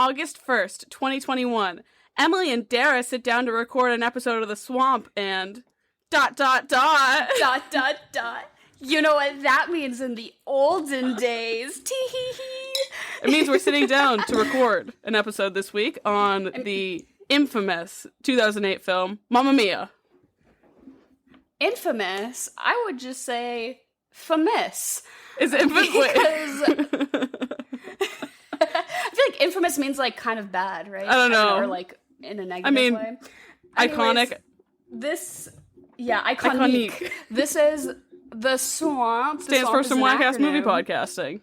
August 1st, 2021. Emily and Dara sit down to record an episode of The Swamp and... ... You know what that means in the olden days. Tee-hee-hee. It means we're sitting down to record an episode this week on the infamous 2008 film, Mamma Mia. Infamous? I would just say famous. Is infamous? Because I feel like infamous means like kind of bad, right? I don't know. Or like in a negative way. Iconic. Iconic. This is The Swamp. Stands for some whack-ass movie podcasting.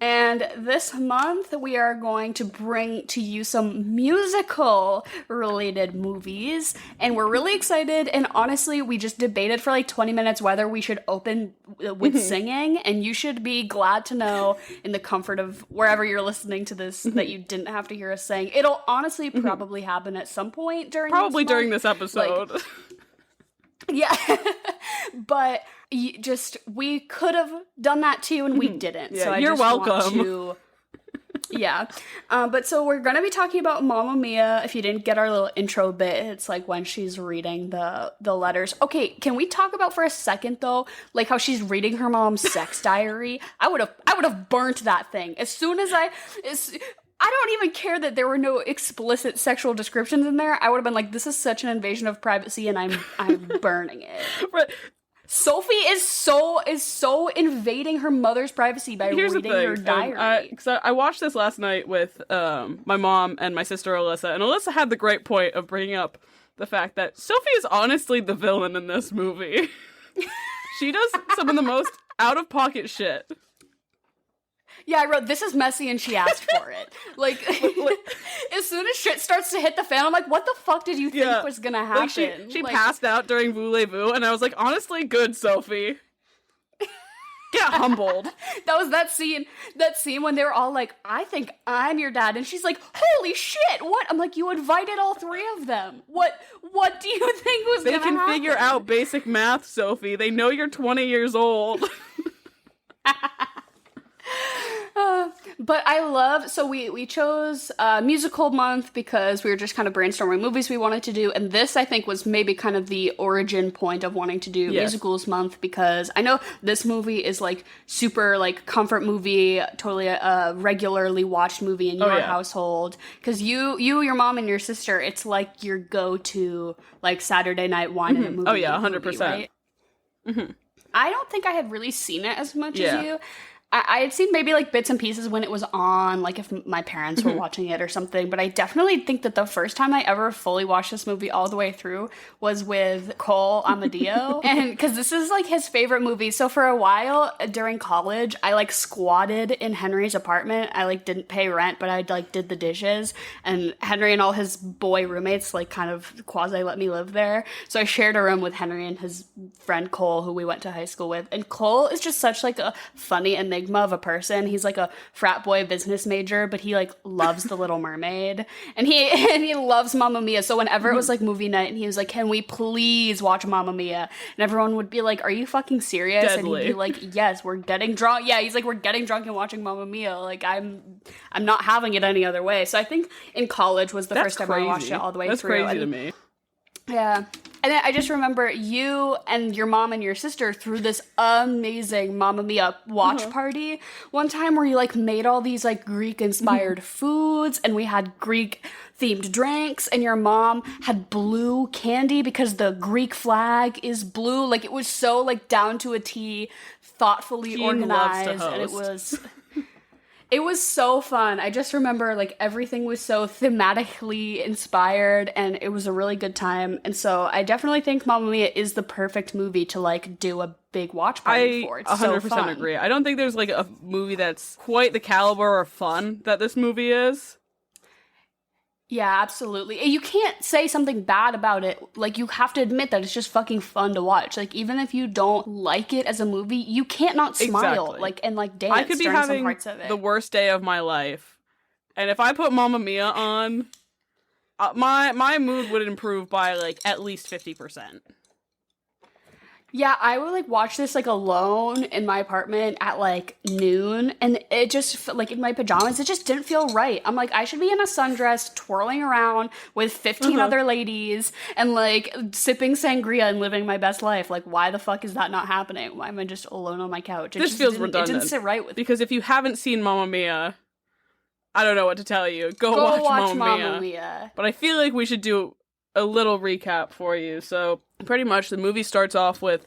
And this month, we are going to bring to you some musical-related movies. And we're really excited. And honestly, we just debated for like 20 minutes whether we should open with singing. And you should be glad to know, in the comfort of wherever you're listening to this, that you didn't have to hear us sing. It'll honestly probably happen at some point during this episode. Like, yeah. But... we could have done that too, and we didn't. Yeah, so you're welcome. But so we're gonna be talking about Mamma Mia. If you didn't get our little intro bit, it's like when she's reading the letters. Okay, can we talk about for a second though, like how she's reading her mom's sex diary? I would have burnt that thing as soon as I don't even care that there were no explicit sexual descriptions in there. I would have been like, this is such an invasion of privacy, and I'm burning it. Right. Sophie is so invading her mother's privacy by reading her diary. I watched this last night with my mom and my sister Alyssa, and Alyssa had the great point of bringing up the fact that Sophie is honestly the villain in this movie. She does some of the most out-of-pocket shit. Yeah, I wrote, this is messy, and she asked for it. Like, as soon as shit starts to hit the fan, I'm like, what the fuck did you think was gonna happen? Like she passed out during Voulez-Vous, and I was like, honestly, good, Sophie. Get humbled. that scene when they were all like, I think I'm your dad, and she's like, holy shit, what? I'm like, you invited all three of them. What do you think was gonna happen? They can figure out basic math, Sophie. They know you're 20 years old. But I love, so we chose musical month because we were just kind of brainstorming movies we wanted to do, and this I think was maybe kind of the origin point of wanting to do musicals month, because I know this movie is like super like comfort movie, totally a regularly watched movie in your household, because your mom and your sister, it's like your go-to like Saturday night wine and a movie. Oh yeah, 100%. Movie, right? I don't think I had really seen it as much as you. I had seen maybe like bits and pieces when it was on, like if my parents were watching it or something, but I definitely think that the first time I ever fully watched this movie all the way through was with Cole Amadeo, and because this is like his favorite movie. So for a while during college, I like squatted in Henry's apartment. I like didn't pay rent, but I like did the dishes, and Henry and all his boy roommates like kind of quasi let me live there. So I shared a room with Henry and his friend Cole, who we went to high school with, and Cole is just such like a funny enigma of a person. He's like a frat boy business major, but he like loves The Little Mermaid, and he loves Mamma Mia. So whenever it was like movie night and he was like, can we please watch Mamma Mia, and everyone would be like, are you fucking serious? Deadly. And he'd be like, yes, we're getting drunk. Yeah, he's like, we're getting drunk and watching Mamma Mia. Like I'm not having it any other way. So I think in college was the first time I watched it all the way through. That's crazy to me. Yeah. And then I just remember you and your mom and your sister threw this amazing Mamma Mia watch party one time where you like made all these like Greek inspired foods, and we had Greek themed drinks, and your mom had blue candy because the Greek flag is blue. Like it was so like down to a T, thoughtfully organized, and it was so fun. I just remember, like, everything was so thematically inspired, and it was a really good time. And so I definitely think Mamma Mia is the perfect movie to, like, do a big watch party for. It's 100% so fun. Agree. I don't think there's, like, a movie that's quite the caliber of fun that this movie is. Yeah, absolutely. You can't say something bad about it. Like, you have to admit that it's just fucking fun to watch. Like, even if you don't like it as a movie, you can't not smile, exactly. like, and, like, dance I could be during having some parts of it. the worst day of my life, and if I put Mamma Mia on, my mood would improve by, like, at least 50%. Yeah, I would like watch this like alone in my apartment at like noon, and it just like in my pajamas, it just didn't feel right. I'm like, I should be in a sundress, twirling around with 15 other ladies, and like sipping sangria and living my best life. Like, why the fuck is that not happening? Why am I just alone on my couch? This feels redundant. It didn't sit right with me. Because if you haven't seen Mamma Mia, I don't know what to tell you. Go watch Mamma Mia. But I feel like we should do a little recap for you. So pretty much the movie starts off with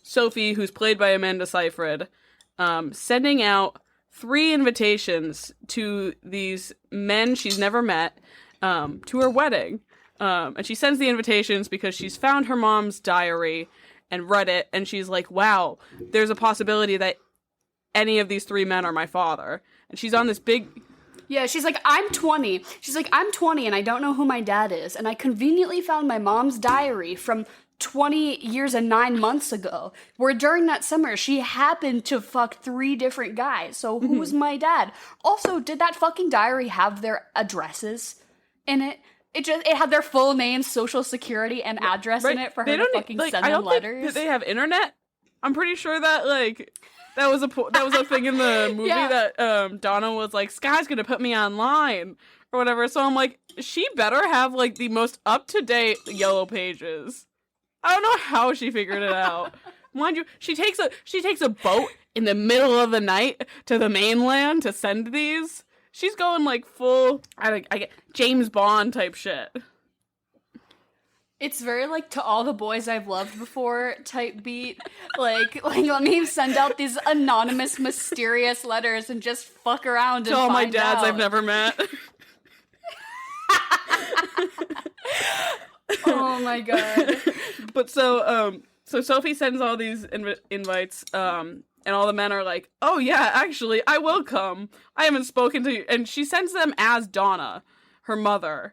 Sophie, who's played by Amanda Seyfried, sending out 3 invitations to these men she's never met to her wedding. And she sends the invitations because she's found her mom's diary and read it, and she's like, wow, there's a possibility that any of these 3 men are my father. And she's on this big... Yeah, she's like, I'm 20. She's like, I'm 20 and I don't know who my dad is. And I conveniently found my mom's diary from 20 years and 9 months ago, where during that summer, she happened to fuck 3 different guys. So who's my dad? Also, did that fucking diary have their addresses in it? It had their full name, social security, and address in it for her to fucking send them letters. Did they have internet? I'm pretty sure that, like... That was a thing in the movie that Donna was like, Sky's gonna put me online or whatever. So I'm like, she better have like the most up-to-date Yellow Pages. I don't know how she figured it out. Mind you, she takes a boat in the middle of the night to the mainland to send these. She's going like full I get James Bond type shit. It's very, like, To All the Boys I've Loved Before type beat. Like, let me send out these anonymous, mysterious letters and just fuck around and find out. To all my dads I've never met. Oh, my God. But so Sophie sends all these invites, and all the men are like, oh, yeah, actually, I will come. I haven't spoken to you. And she sends them as Donna, her mother.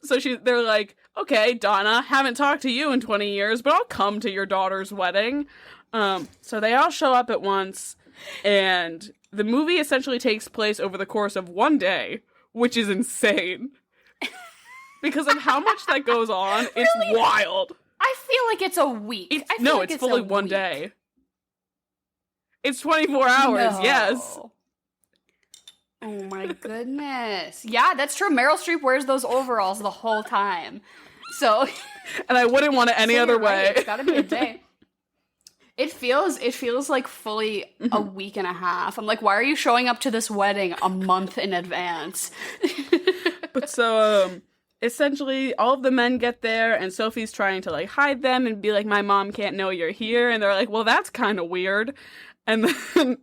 So they're like, okay, Donna, haven't talked to you in 20 years, but I'll come to your daughter's wedding. So they all show up at once, and the movie essentially takes place over the course of one day, which is insane. Because of how much that goes on, it's really? Wild. I feel like it's a week. It's fully one day. It's 24 hours, yes. Oh my goodness. Yeah, that's true. Meryl Streep wears those overalls the whole time. So and I wouldn't want it any other way. It's gotta be a day. It feels like fully a week and a half. I'm like, why are you showing up to this wedding a month in advance? But so essentially all of the men get there, and Sophie's trying to like hide them and be like, my mom can't know you're here, and they're like, well, that's kind of weird. And then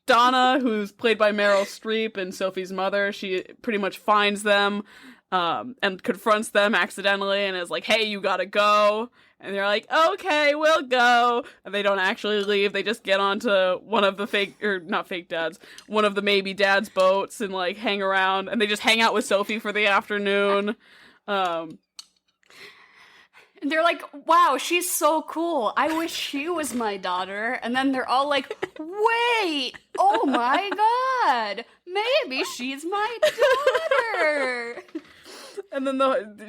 Donna, who's played by Meryl Streep and Sophie's mother, she pretty much finds them and confronts them accidentally and is like, hey, you gotta go. And they're like, okay, we'll go. And they don't actually leave. They just get onto one of the one of the maybe dad's boats and like hang around. And they just hang out with Sophie for the afternoon. And they're like, wow, she's so cool. I wish she was my daughter. And then they're all like, wait, oh my God, maybe she's my daughter. And then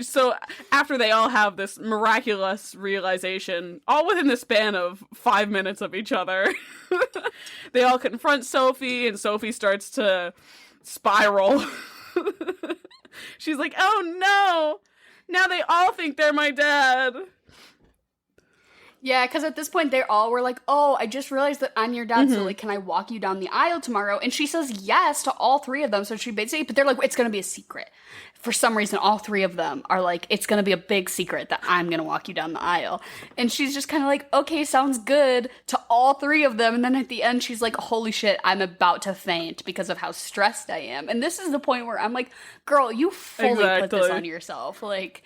so after they all have this miraculous realization, all within the span of 5 minutes of each other, they all confront Sophie, and Sophie starts to spiral. She's like, oh no! Now they all think they're my dad. Yeah, because at this point they all were like, oh, I just realized that I'm your dad, so like, can I walk you down the aisle tomorrow? And she says yes to all 3 of them, so she basically, but they're like, it's going to be a secret. For some reason, all 3 of them are like, it's going to be a big secret that I'm going to walk you down the aisle. And she's just kind of like, okay, sounds good, to all 3 of them. And then at the end, she's like, holy shit, I'm about to faint because of how stressed I am. And this is the point where I'm like, girl, you fully put this on yourself. Like,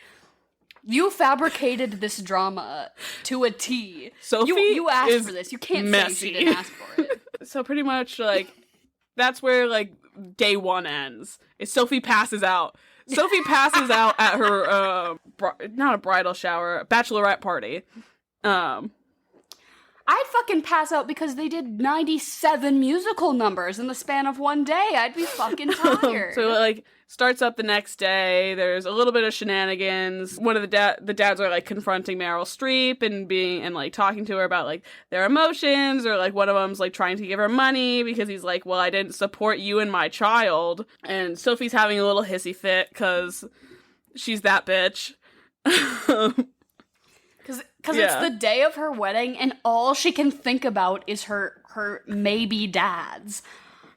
you fabricated this drama to a T. Sophie you asked for this. You can't say she didn't ask for it. So pretty much, like, that's where, like, day 1 ends. Is Sophie passes out. Sophie passes out at her, not a bridal shower, a bachelorette party. I'd fucking pass out because they did 97 musical numbers in the span of one day. I'd be fucking tired. So like starts up the next day. There's a little bit of shenanigans. One of the dads are like confronting Meryl Streep and like talking to her about like their emotions, or like one of them's like trying to give her money because he's like, well, I didn't support you and my child. And Sophie's having a little hissy fit because she's that bitch. Because it's the day of her wedding, and all she can think about is her maybe dads.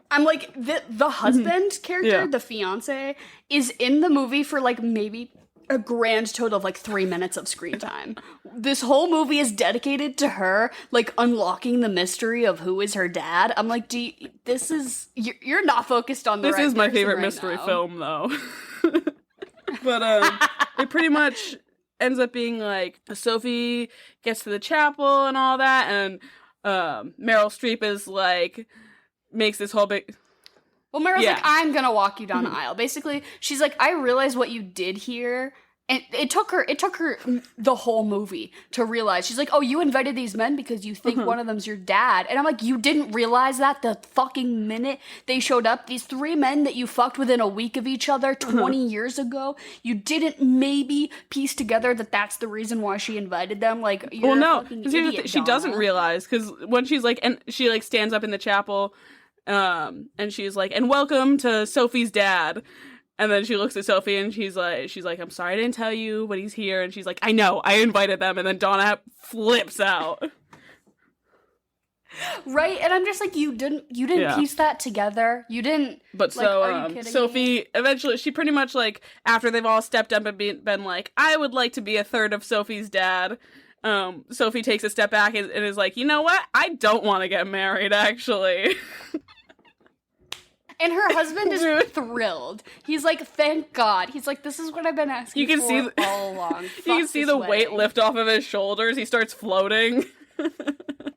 I'm like, the husband character, the fiance, is in the movie for like maybe a grand total of like 3 minutes of screen time. This whole movie is dedicated to her, like unlocking the mystery of who is her dad. I'm like, you're not focused on the This right is my person favorite right mystery now. film, though. But it pretty much ends up being like Sophie gets to the chapel and all that, and Meryl Streep is like makes this whole big. Well, Meryl's like, I'm gonna walk you down the aisle. Basically, she's like, I realize what you did here. And it took her the whole movie to realize. She's like, oh, you invited these men because you think one of them's your dad. And I'm like, you didn't realize that the fucking minute they showed up? These 3 men that you fucked within a week of each other 20 years ago, you didn't maybe piece together that that's the reason why she invited them? Like, you're a fucking idiot, she doesn't Donna. realize, because when she's like, and she like stands up in the chapel, and she's like, and welcome to Sophie's dad. And then she looks at Sophie and she's like, I'm sorry I didn't tell you, but he's here. And she's like, I know, I invited them. And then Donna flips out. Right? And I'm just like, you didn't piece that together. You didn't. But like, so are you kidding Sophie me? eventually, she pretty much like, after they've all stepped up and been like, I would like to be a third of Sophie's dad. Sophie takes a step back and is like, you know what? I don't want to get married, actually. And her husband is thrilled. He's like, thank God. He's like, this is what I've been asking for all along. You can see the weight lift off of his shoulders. He starts floating.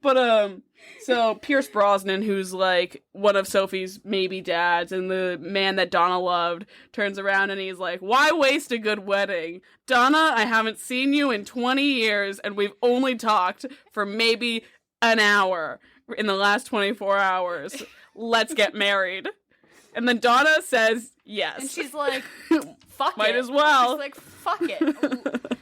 But, so Pierce Brosnan, who's like one of Sophie's maybe dads and the man that Donna loved, turns around and he's like, why waste a good wedding? Donna, I haven't seen you in 20 years and we've only talked for maybe an hour in the last 24 hours. Let's get married. And then Donna says yes. And she's like, fuck it. Might as well. She's like, fuck it.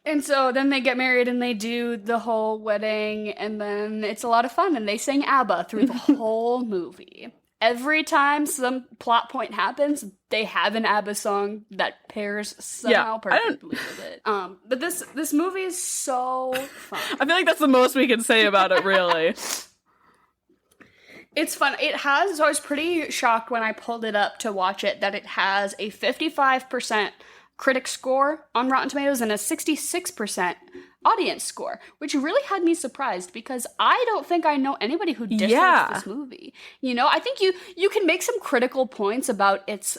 And so then they get married and they do the whole wedding, and then it's a lot of fun, and they sing ABBA through the whole movie. Every time some plot point happens, they have an ABBA song that pairs somehow perfectly with it. But this movie is so fun. I feel like that's the most we can say about it, really. It's fun. So I was pretty shocked when I pulled it up to watch it that it has a 55% critic score on Rotten Tomatoes and a 66% audience score, which really had me surprised because I don't think I know anybody who dislikes this movie. You know, I think you can make some critical points about its,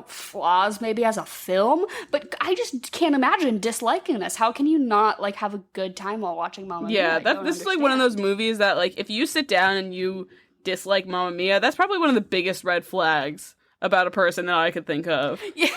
flaws maybe as a film, but I just can't imagine disliking this. How can you not like have a good time while watching Mamma Mia? Yeah, this is like one of those movies that like if you sit down and you dislike Mamma Mia, that's probably one of the biggest red flags about a person that I could think of. Yeah.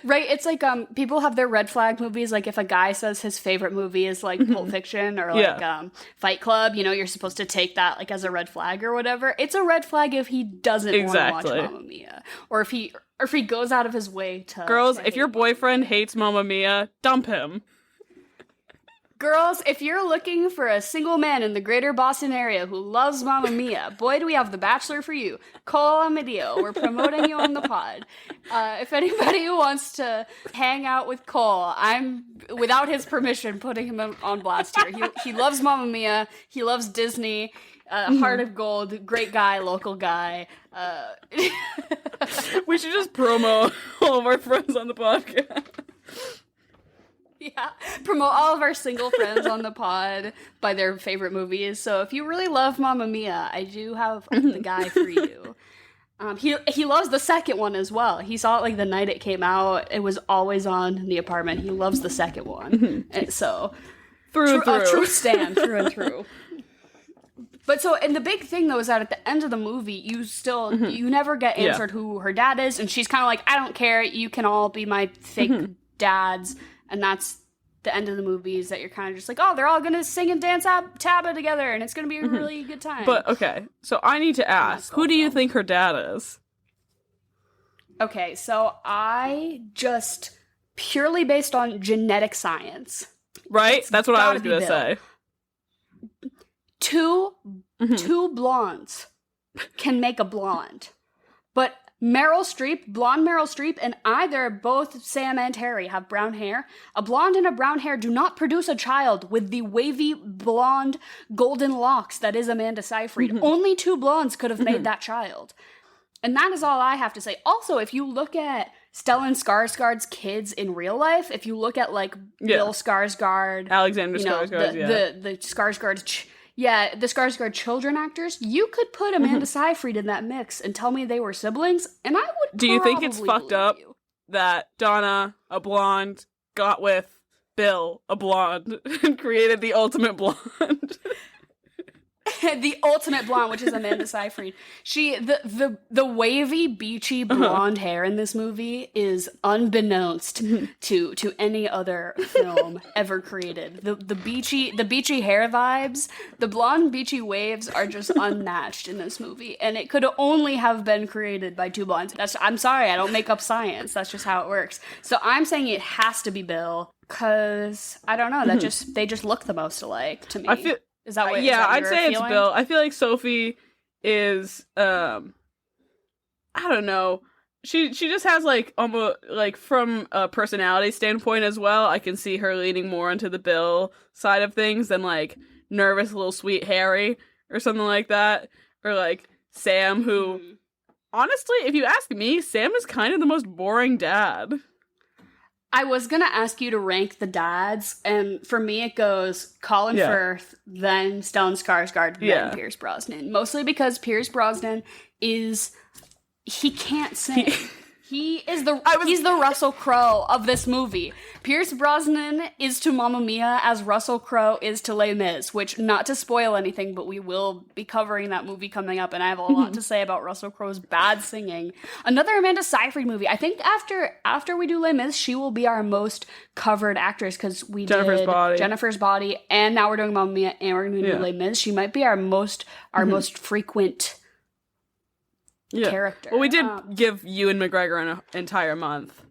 Right, it's like people have their red flag movies. Like if a guy says his favorite movie is like Pulp Fiction or like Fight Club, you're supposed to take that like as a red flag or whatever. It's a red flag if he doesn't want to watch Mamma Mia, or if he goes out of his way to. Girls, if your boyfriend hates Mamma Mia, dump him. Girls, if you're looking for a single man in the greater Boston area who loves Mamma Mia, boy, do we have The Bachelor for you. Cole Amadeo, we're promoting you on the pod. If anybody wants to hang out with Cole, I'm, without his permission, putting him on blast here. He loves Mamma Mia. He loves Disney. Heart of Gold, great guy, local guy. We should just promo all of our friends on the podcast. Yeah, promote all of our single friends on the pod by their favorite movies. So if you really love Mamma Mia, I do have the guy for you. He loves the second one as well. He saw it like the night it came out. It was always on in the apartment. He loves the second one. And so through and through. A true stan, through and through. But so, and the big thing though is that at the end of the movie, you never get answered who her dad is, and she's kind of like, I don't care. You can all be my fake dads. And that's the end of the movies that you're kind of just like, oh, they're all gonna sing and dance ABBA together, and it's gonna be a really good time. But okay, so I need to ask, who do you think her dad is? Okay, so I just purely based on genetic science. Right? That's what I was gonna say. Two blondes can make a blonde. But blonde Meryl Streep, and both Sam and Terry have brown hair. A blonde and a brown hair do not produce a child with the wavy, blonde, golden locks that is Amanda Seyfried. Only two blondes could have made that child. And that is all I have to say. Also, if you look at Stellan Skarsgård's kids in real life, if you look at, like, Bill Skarsgård... Alexander Skarsgård, the Skarsgård... the Skarsgård children actors, you could put Amanda Seyfried in that mix and tell me they were siblings, and I would Do you think it's fucked up that Donna, a blonde, got with Bill, a blonde, and created the ultimate blonde? The ultimate blonde, which is Amanda Seyfried. The wavy, beachy blonde hair in this movie is unbeknownst to any other film ever created. The beachy hair vibes, the blonde beachy waves are just unmatched in this movie, and it could only have been created by two blondes. I'm sorry, I don't make up science. That's just how it works. So I'm saying it has to be Bill, because I don't know. They just look the most alike to me. Is that what? I'd say it's Bill. I feel like Sophie is, I don't know. She just has, like, almost, like, from a personality standpoint as well, I can see her leaning more into the Bill side of things than, like, nervous little sweet Harry or something like that. Or, like, Sam, who, honestly, if you ask me, Sam is kind of the most boring dad. I was gonna ask you to rank the dads, and for me it goes Colin Firth, then Stellan Skarsgård, then Pierce Brosnan. Mostly because Pierce Brosnan he can't sing. He's the Russell Crowe of this movie. Pierce Brosnan is to Mamma Mia as Russell Crowe is to Les Mis, which, not to spoil anything, but we will be covering that movie coming up, and I have a lot to say about Russell Crowe's bad singing. Another Amanda Seyfried movie. I think after we do Les Mis, she will be our most covered actress, because we did Jennifer's Body, and now we're doing Mamma Mia, and we're going to do Les Mis. She might be our most frequent character. Well, we did give Ewan McGregor an entire month.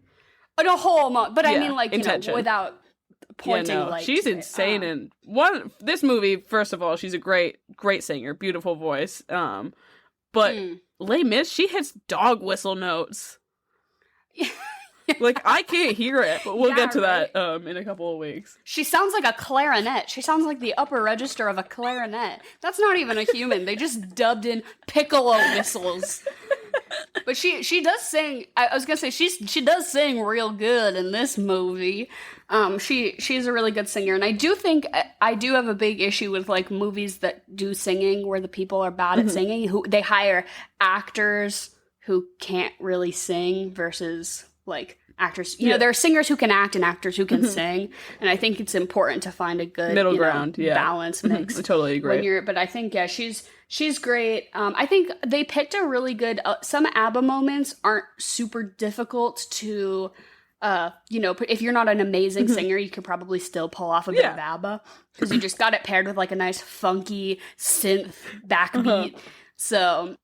A whole month. But I mean, like, without pointing like she's insane in this movie. First of all, she's a great singer, beautiful voice. But Les Mis, she hits dog whistle notes. Like, I can't hear it, but we'll get to that in a couple of weeks. She sounds like a clarinet. She sounds like the upper register of a clarinet. That's not even a human. They just dubbed in piccolo whistles. But she does sing. I was gonna say she does sing real good in this movie. She's a really good singer, and I do think I do have a big issue with, like, movies that do singing where the people are bad at singing. Who they hire actors who can't really sing versus, like, actors. You know, there are singers who can act and actors who can sing, and I think it's important to find a good middle ground, balance mix. I totally agree. But I think she's great. I think they picked a really good. Some ABBA moments aren't super difficult to. If you're not an amazing singer, you could probably still pull off a bit of ABBA, because you just got it paired with, like, a nice funky synth backbeat. So.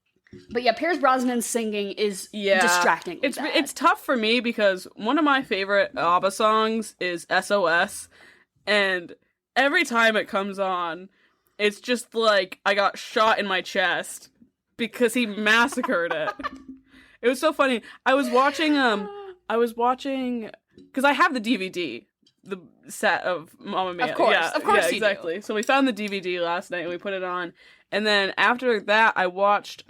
But yeah, Pierce Brosnan's singing is distracting. It's tough for me because one of my favorite ABBA songs is SOS, and every time it comes on, it's just like I got shot in my chest because he massacred it. It was so funny. I was watching because I have the DVD, the set of Mamma Mia. Of course, exactly. You do. So we found the DVD last night and we put it on. And then after that, I watched,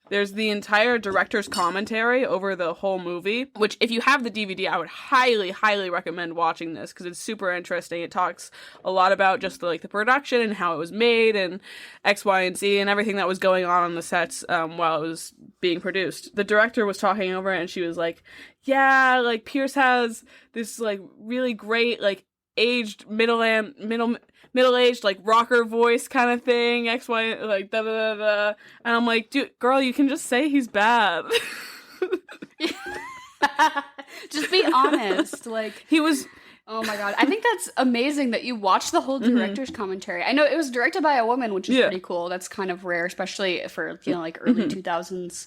there's the entire director's commentary over the whole movie, which, if you have the DVD, I would highly, highly recommend watching this, because it's super interesting. It talks a lot about just, the production and how it was made and X, Y, and Z and everything that was going on the sets while it was being produced. The director was talking over it, and she was like, yeah, like, Pierce has this, like, really great, like, aged middle-aged, like, rocker voice kind of thing, X, Y, like, da-da-da-da. And I'm like, dude, girl, you can just say he's bad. Just be honest. Like, he was, Oh my god. I think that's amazing that you watched the whole director's commentary. I know it was directed by a woman, which is pretty cool. That's kind of rare, especially for, like early 2000s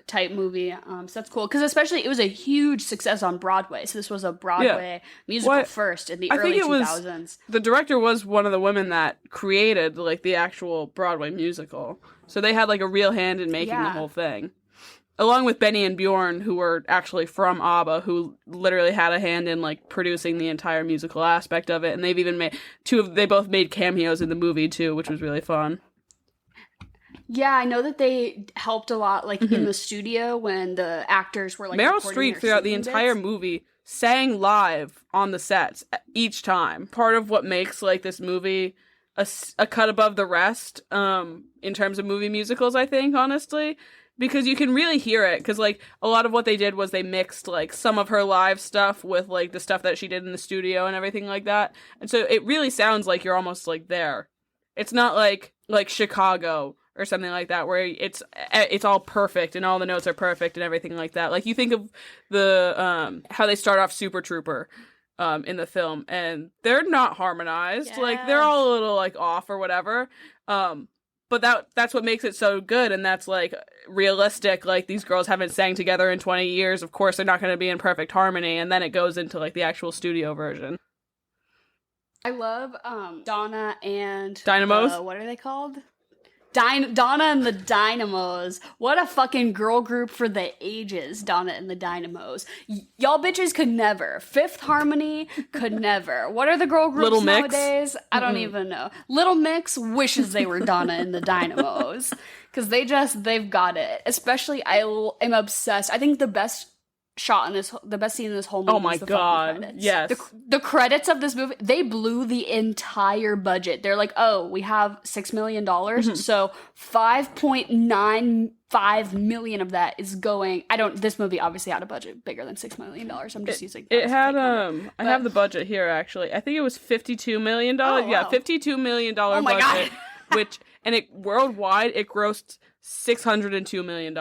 type movie. So that's cool. Because especially it was a huge success on Broadway. So this was a Broadway musical first in the early 2000s. The director was one of the women that created like the actual Broadway musical. So they had like a real hand in making the whole thing. Along with Benny and Bjorn, who were actually from ABBA, who literally had a hand in like producing the entire musical aspect of it, and they've even made they both made cameos in the movie too, which was really fun. Yeah, I know that they helped a lot, like in the studio when the actors were like Meryl Streep throughout the entire movie sang live on the sets each time. Part of what makes like this movie a cut above the rest, in terms of movie musicals, I think, honestly. Because you can really hear it, because, like, a lot of what they did was they mixed, like, some of her live stuff with, like, the stuff that she did in the studio and everything like that. And so it really sounds like you're almost, like, there. It's not like Chicago or something like that, where it's all perfect and all the notes are perfect and everything like that. Like, you think of the, how they start off Super Trooper, in the film, and they're not harmonized. Yes. Like, they're all a little, like, off or whatever. But that's what makes it so good, and that's, like, realistic. Like, these girls haven't sang together in 20 years. Of course, they're not going to be in perfect harmony, and then it goes into, like, the actual studio version. I love Donna and... Dynamos? What are they called? Donna and the Dynamos. What a fucking girl group for the ages, Donna and the Dynamos. Y'all bitches could never. Fifth Harmony could never. What are the girl groups Little nowadays? I don't even know. Little Mix wishes they were Donna and the Dynamos. Because they've got it. Especially, I am obsessed. I think the best the best scene in this whole movie. Oh my god! Credits. Yes, the credits of this movie, they blew the entire budget. They're like, oh, we have $6 million, so 5.95 million of that is going. This movie obviously had a budget bigger than $6 million. I'm just using. It had I have the budget here actually. I think it was $52 million. Oh, wow. Yeah, $52 million budget. God. Worldwide it grossed $602 million.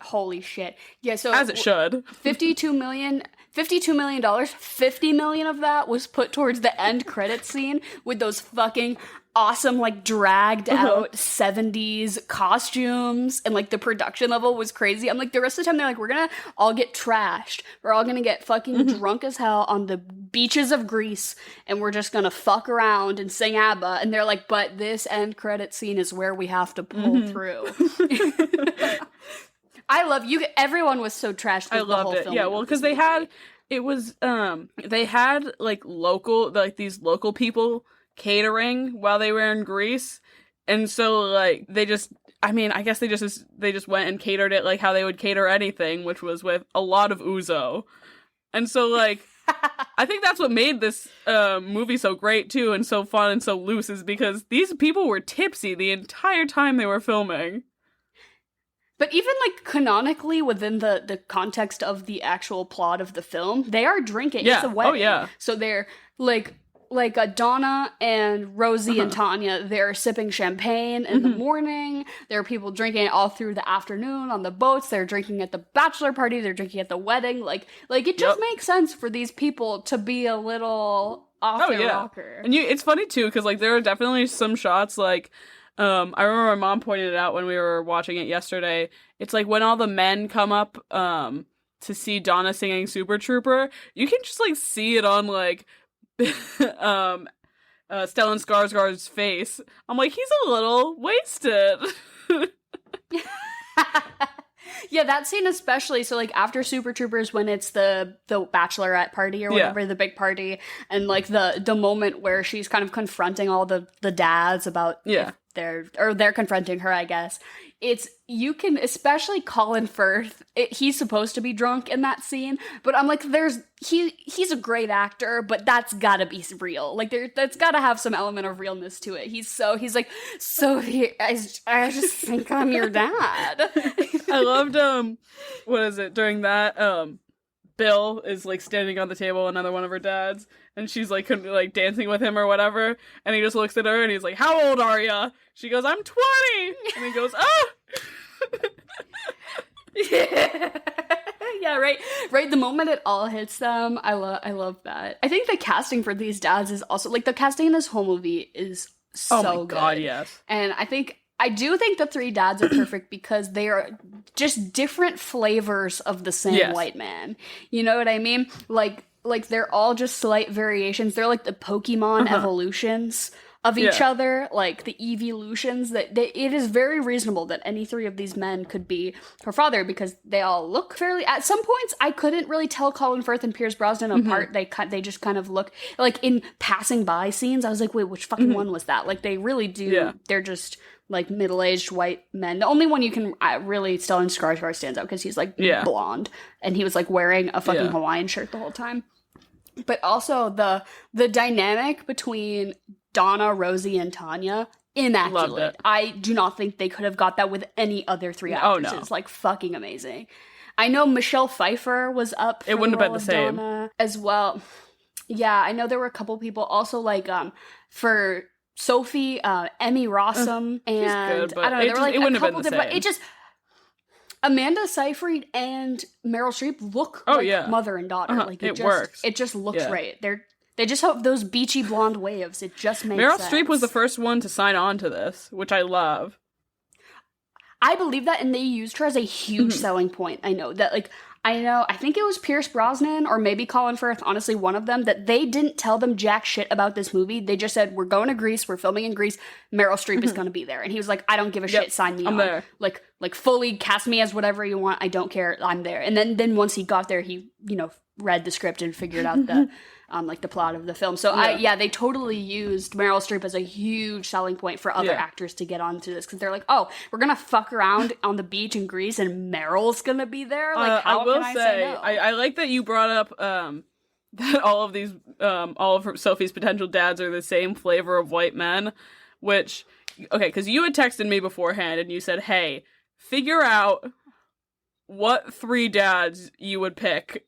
Holy shit. Yeah, so as it should. $52 million, $50 million of that was put towards the end credit scene with those fucking awesome, like, dragged out 70s costumes, and, like, the production level was crazy. I'm like, the rest of the time they're like, we're gonna all get trashed. We're all gonna get fucking drunk as hell on the beaches of Greece, and we're just gonna fuck around and sing ABBA. And they're like, but this end credit scene is where we have to pull through. I love you. Everyone was so trashed. I loved it. Yeah, well, because they had like these local people catering while they were in Greece, and so like I guess they just went and catered it like how they would cater anything, which was with a lot of ouzo. And so like I think that's what made this movie so great too, and so fun and so loose, is because these people were tipsy the entire time they were filming. But even, like, canonically within the context of the actual plot of the film, they are drinking. Yeah. It's a wedding. Oh, yeah. So they're, like Donna and Rosie and Tanya, they're sipping champagne in the morning. There are people drinking all through the afternoon on the boats. They're drinking at the bachelor party. They're drinking at the wedding. Like it just makes sense for these people to be a little off their rocker. And it's funny, too, because, like, there are definitely some shots, like... I remember my mom pointed it out when we were watching it yesterday. It's like when all the men come up to see Donna singing Super Trooper, you can just like see it on like Stellan Skarsgård's face. I'm like, he's a little wasted. Yeah, that scene especially. So, like, after Super Troopers, when it's the bachelorette party or whatever, the big party, and, like, the moment where she's kind of confronting all the dads about if they're confronting her, I guess. You can, especially Colin Firth, he's supposed to be drunk in that scene, but I'm like, he's a great actor, but that's gotta be real. Like, that's gotta have some element of realness to it. He's like, Sophie, I just think I'm your dad. I loved, what is it, during that, Bill is, like, standing on the table, another one of her dads, and she's, like, dancing with him or whatever, and he just looks at her, and he's like, how old are ya? She goes, I'm 20! And he goes, oh! Yeah, right. Right. The moment it all hits them, I love that. I think the casting for these dads is also like the casting in this whole movie is so Oh my good. God, yes. And I do think the three dads are perfect because they are just different flavors of the same white man. You know what I mean? Like they're all just slight variations. They're like the Pokemon evolutions of each other, like the evolutions. It is very reasonable that any three of these men could be her father because they all look fairly. At some points, I couldn't really tell Colin Firth and Pierce Brosnan apart. They just kind of look like in passing by scenes. I was like, wait, which fucking one was that? Like they really do. Yeah. They're just like middle-aged white men. The only one you can really Stellan Skarsgård stands out because he's like blonde and he was like wearing a fucking Hawaiian shirt the whole time. But also the dynamic between Donna, Rosie, and Tanya, immaculate. I do not think they could have got that with any other three actresses. Oh, no. It's like fucking amazing. I know Michelle Pfeiffer was up for it wouldn't the have been the same Donna as well. Yeah, I know there were a couple people also like for Sophie, Emmy Rossum, and good, I don't know. There were like a couple different. Same. It just Amanda Seyfried and Meryl Streep look like mother and daughter. Like it works. It just looks right. They just have those beachy blonde waves. It just makes Meryl sense. Streep was the first one to sign on to this, which I love. I believe that, and they used her as a huge selling point. I think it was Pierce Brosnan or maybe Colin Firth, honestly, one of them, that they didn't tell them jack shit about this movie. They just said, we're going to Greece, we're filming in Greece, Meryl Streep is going to be there. And he was like, I don't give a shit, sign me on. There. Like fully cast me as whatever you want, I don't care, I'm there. And then once he got there, he, read the script and figured out the the plot of the film. So they totally used Meryl Streep as a huge selling point for other actors to get onto this because they're like, oh, we're gonna fuck around on the beach in Greece and Meryl's gonna be there. Like, how can I say no? I like that you brought up that all of Sophie's potential dads are the same flavor of white men, which because you had texted me beforehand and you said, hey, figure out what three dads you would pick.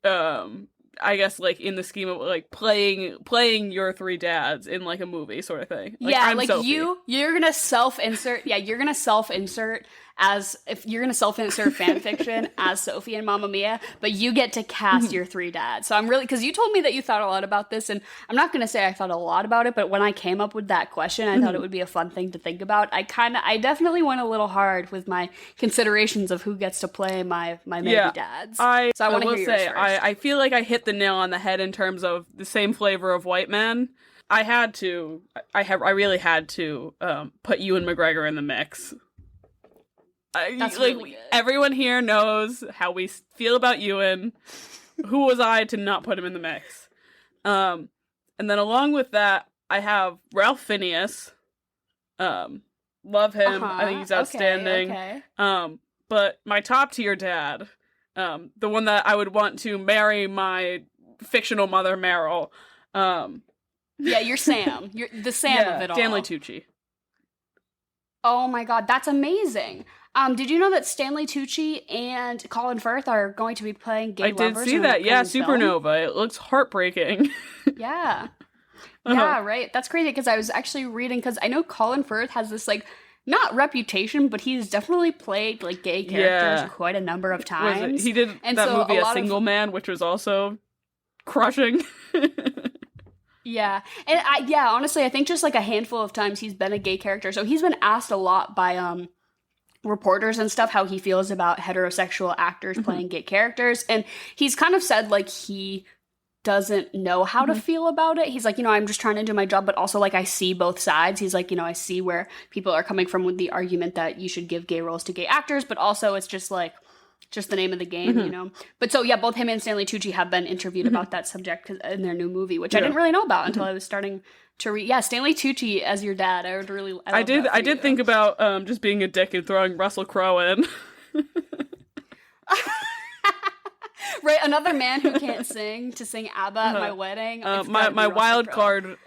I guess like in the scheme of like playing your three dads in like a movie sort of thing. Like, I'm like Sophie. You're gonna self-insert. Yeah, you're gonna self-insert as if you're gonna self-insert fan fiction as Sophie and Mamma Mia, but you get to cast your three dads. So I'm really, because you told me that you thought a lot about this, and I'm not gonna say I thought a lot about it, but when I came up with that question, I thought it would be a fun thing to think about. I definitely went a little hard with my considerations of who gets to play my maybe dads. I want to hear yours first. I feel like I hit the nail on the head in terms of the same flavor of white men. I really had to put Ewan McGregor in the mix. That's really good. Everyone here knows how we feel about Ewan. Who was I to not put him in the mix? And then along with that, I have Ralph Fiennes. Love him. I think he's outstanding. Okay. But my top tier dad, the one that I would want to marry my fictional mother, Meryl. Yeah, you're Sam. You're the Sam of it all. Stanley Tucci. Oh my god, that's amazing. Did you know that Stanley Tucci and Colin Firth are going to be playing gay lovers? I did see that. Yeah, Supernova. Film? It looks heartbreaking. Yeah. Yeah, right. That's crazy because I was actually reading, because I know Colin Firth has this like, not reputation, but he's definitely played like gay characters quite a number of times. He did that movie A Single Man, which was also crushing. Yeah. And honestly, I think just like a handful of times he's been a gay character. So he's been asked a lot by reporters and stuff how he feels about heterosexual actors playing gay characters. And he's kind of said like he doesn't know how to feel about it. He's like, I'm just trying to do my job, but also like I see both sides. He's like, I see where people are coming from with the argument that you should give gay roles to gay actors, but also it's just like just the name of the game, But so yeah, both him and Stanley Tucci have been interviewed about that subject in their new movie, which I didn't really know about until I was starting to read. Yeah, Stanley Tucci as your dad. I did think about just being a dick and throwing Russell Crowe in. Right, another man who can't sing to sing ABBA at my wedding. My wild card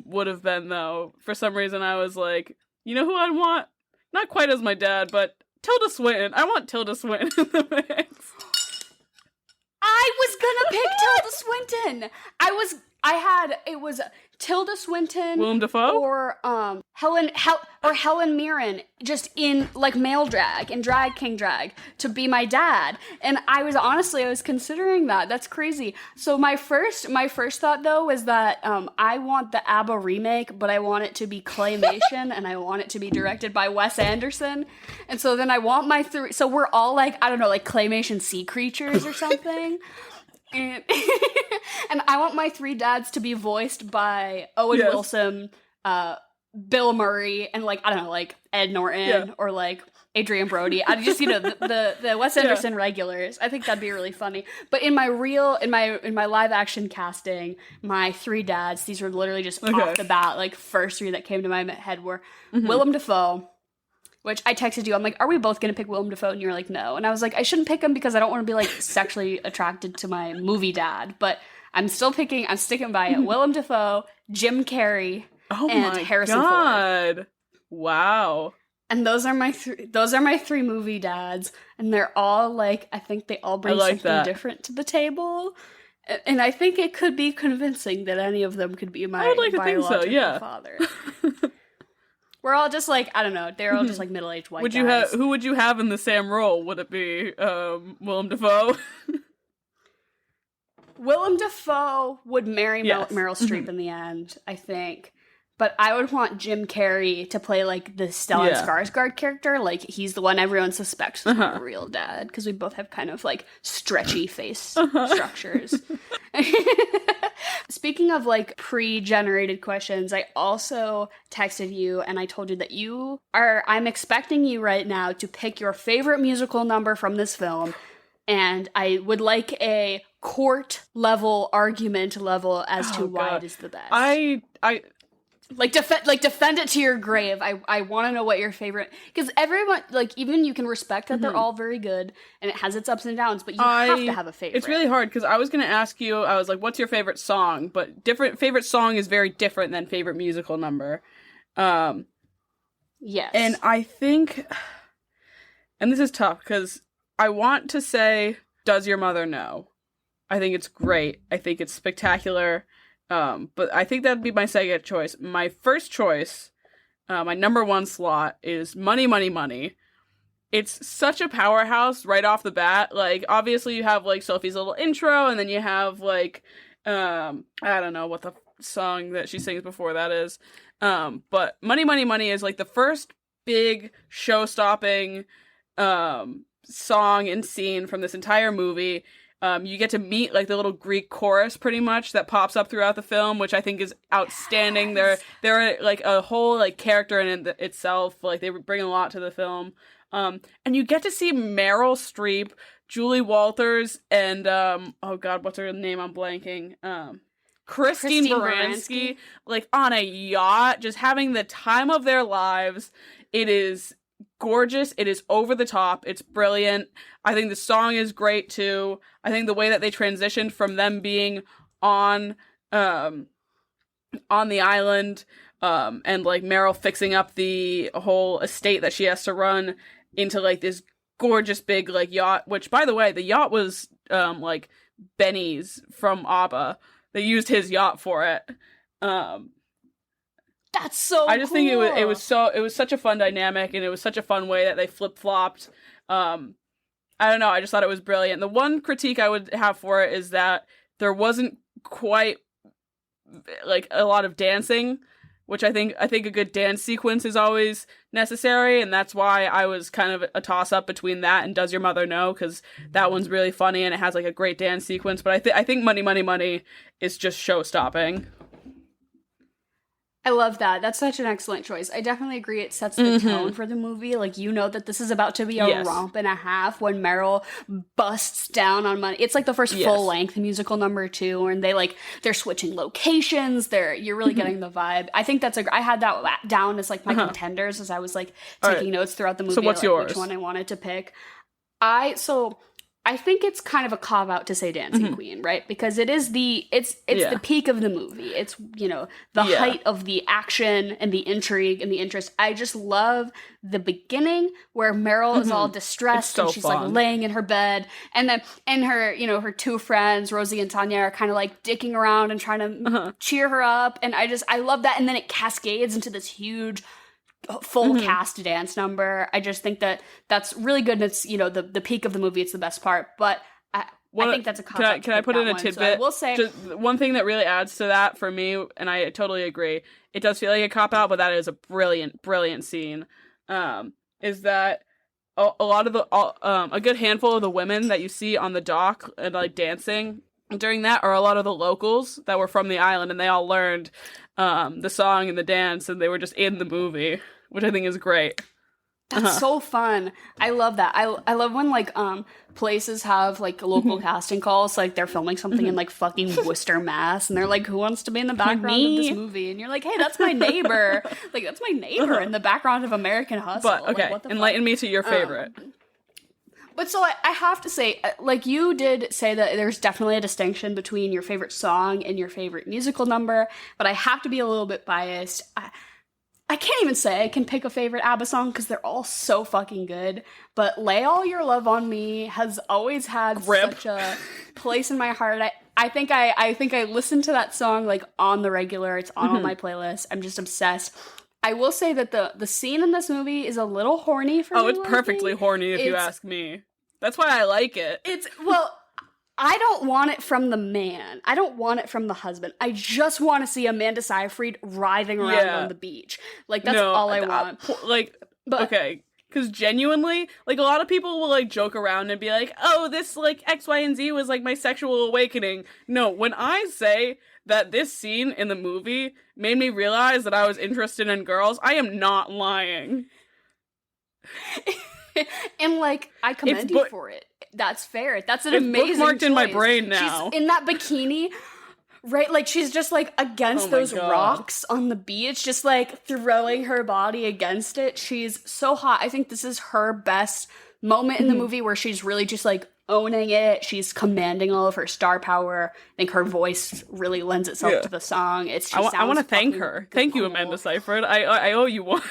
would have been, though, for some reason I was like, you know who I want? Not quite as my dad, but Tilda Swinton. I want Tilda Swinton in the mix. I was gonna pick Tilda Swinton. It was Tilda Swinton, Willem Dafoe, or Helen Mirren, just in like male drag and drag king drag to be my dad. And I was considering that. That's crazy. So my first thought though was that I want the ABBA remake, but I want it to be claymation and I want it to be directed by Wes Anderson. And so then I want my three. So we're all like, I don't know, like claymation sea creatures or something. And, and I want my three dads to be voiced by Owen Wilson, Bill Murray, and like, I don't know, like Ed Norton or like Adrian Brody. I just, the Wes Anderson regulars. I think that'd be really funny. But in my live action casting, my three dads, these were literally just off the bat, like first three that came to my head were Willem Dafoe. Which I texted you. I'm like, are we both going to pick Willem Dafoe? And you're like, no. And I was like, I shouldn't pick him because I don't want to be like sexually attracted to my movie dad. But I'm sticking by it. Willem Dafoe, Jim Carrey, and Harrison Ford. Wow. And those are my three movie dads. And they're all like, I think they all bring something different to the table. And I think it could be convincing that any of them could be my biological father. We're all just like, I don't know, they're all just like middle-aged white guys. Who would you have in the same role? Would it be Willem Dafoe? Willem Dafoe would marry Meryl Streep in the end, I think. But I would want Jim Carrey to play like the Stellan Skarsgård character. Like he's the one everyone suspects is my real dad. Because we both have kind of like stretchy face structures. Speaking of like pre-generated questions, I also texted you and I told you that I'm expecting you right now to pick your favorite musical number from this film. And I would like a court level argument level as to why it is the best. I defend it to your grave. I want to know what your favorite, because everyone, like, even you can respect that they're all very good and it has its ups and downs, but you have to have a favorite. It's really hard because I was going to ask you, I was like, what's your favorite song? But favorite song is very different than favorite musical number. Yes. And I think, and this is tough because I want to say, Does Your Mother Know? I think it's great. I think it's spectacular. But I think that'd be my second choice. My first choice, my number one slot is Money, Money, Money. It's such a powerhouse right off the bat. Like, obviously you have, like, Sophie's little intro, and then you have, like, I don't know what the song that she sings before that is. But Money, Money, Money is, like, the first big show-stopping, song and scene from this entire movie. You get to meet like the little Greek chorus pretty much that pops up throughout the film, which I think is outstanding. Yes. They're like a whole like character in itself. Like they bring a lot to the film. And you get to see Meryl Streep, Julie Walters, and oh god, what's her name? I'm blanking. Christine Baranski, like on a yacht, just having the time of their lives. It is gorgeous. It is over the top. It's brilliant. I think the song is great too. I think the way that they transitioned from them being on the island, and like Meryl fixing up the whole estate that she has to run into like this gorgeous big like yacht, which by the way, the yacht was like Benny's from ABBA. They used his yacht for it. That's so I just cool. think it was such a fun dynamic, and it was such a fun way that they flip-flopped. I don't know, I just thought it was brilliant. The one critique I would have for it is that there wasn't quite like a lot of dancing, which I think a good dance sequence is always necessary, and that's why I was kind of a toss-up between that and Does Your Mother Know, because that one's really funny and it has like a great dance sequence, but I think Money, Money, Money is just show-stopping. I love that. That's such an excellent choice. I definitely agree it sets the tone for the movie. Like, you know that this is about to be a romp and a half when Meryl busts down on money. It's like the first full-length musical number, too, and they're switching locations. You're really getting the vibe. I think I had that down as, like, my contenders as I was, like, taking notes throughout the movie. So what's yours? Which one I wanted to pick. I think it's kind of a cop out to say dancing queen, right? Because it is it's the peak of the movie. It's, you know, the height of the action and the intrigue and the interest. I just love the beginning where Meryl is all distressed and she's like laying in her bed, and then her, you know, her two friends, Rosie and Tanya, are kind of like dicking around and trying to cheer her up, and I love that, and then it cascades into this huge full cast dance number. I just think that's really good, and it's, you know, the peak of the movie. It's the best part, but I think that's a cop-out. Can I put in a tidbit? So I will say just one thing that really adds to that for me, and I totally agree. It does feel like a cop-out, but that is a brilliant scene. Is that a lot of a good handful of the women that you see on the dock and like dancing during that are a lot of the locals that were from the island, and they all learned the song and the dance, and they were just in the movie, which I think is great. That's so fun. I love that. I love when like places have like local casting calls, like they're filming something in like fucking Worcester, Mass, and they're like, who wants to be in the background of this movie? And you're like, hey, that's my neighbor. Like, that's my neighbor in the background of American Hustle. But okay, like, what the enlighten me to your favorite. But so I have to say, like, you did say that there's definitely a distinction between your favorite song and your favorite musical number, but I have to be a little bit biased. I can't even say I can pick a favorite ABBA song because they're all so fucking good, but Lay All Your Love on Me has always had such a place in my heart. I think I listen to that song like on the regular. It's on all my playlists. I'm just obsessed. I will say that the scene in this movie is a little horny for me. Oh, it's perfectly horny if you ask me. That's why I like it. I don't want it from the man. I don't want it from the husband. I just want to see Amanda Seyfried writhing around on the beach. Like, that's all I want. Okay. Because genuinely, like, a lot of people will, like, joke around and be like, oh, this, like, X, Y, and Z was, like, my sexual awakening. No, when I say that this scene in the movie made me realize that I was interested in girls, I am not lying. And, like, I commend you for it. That's fair. That's an amazing bookmarked choice. In my brain now. She's in that bikini, right? Like, she's just, like, against those rocks on the beach, just, like, throwing her body against it. She's so hot. I think this is her best moment in the movie where she's really just, like, owning it. She's commanding all of her star power. I think her voice really lends itself to the song. I want to thank her. Thank you, Amanda Seyfried. I owe you one.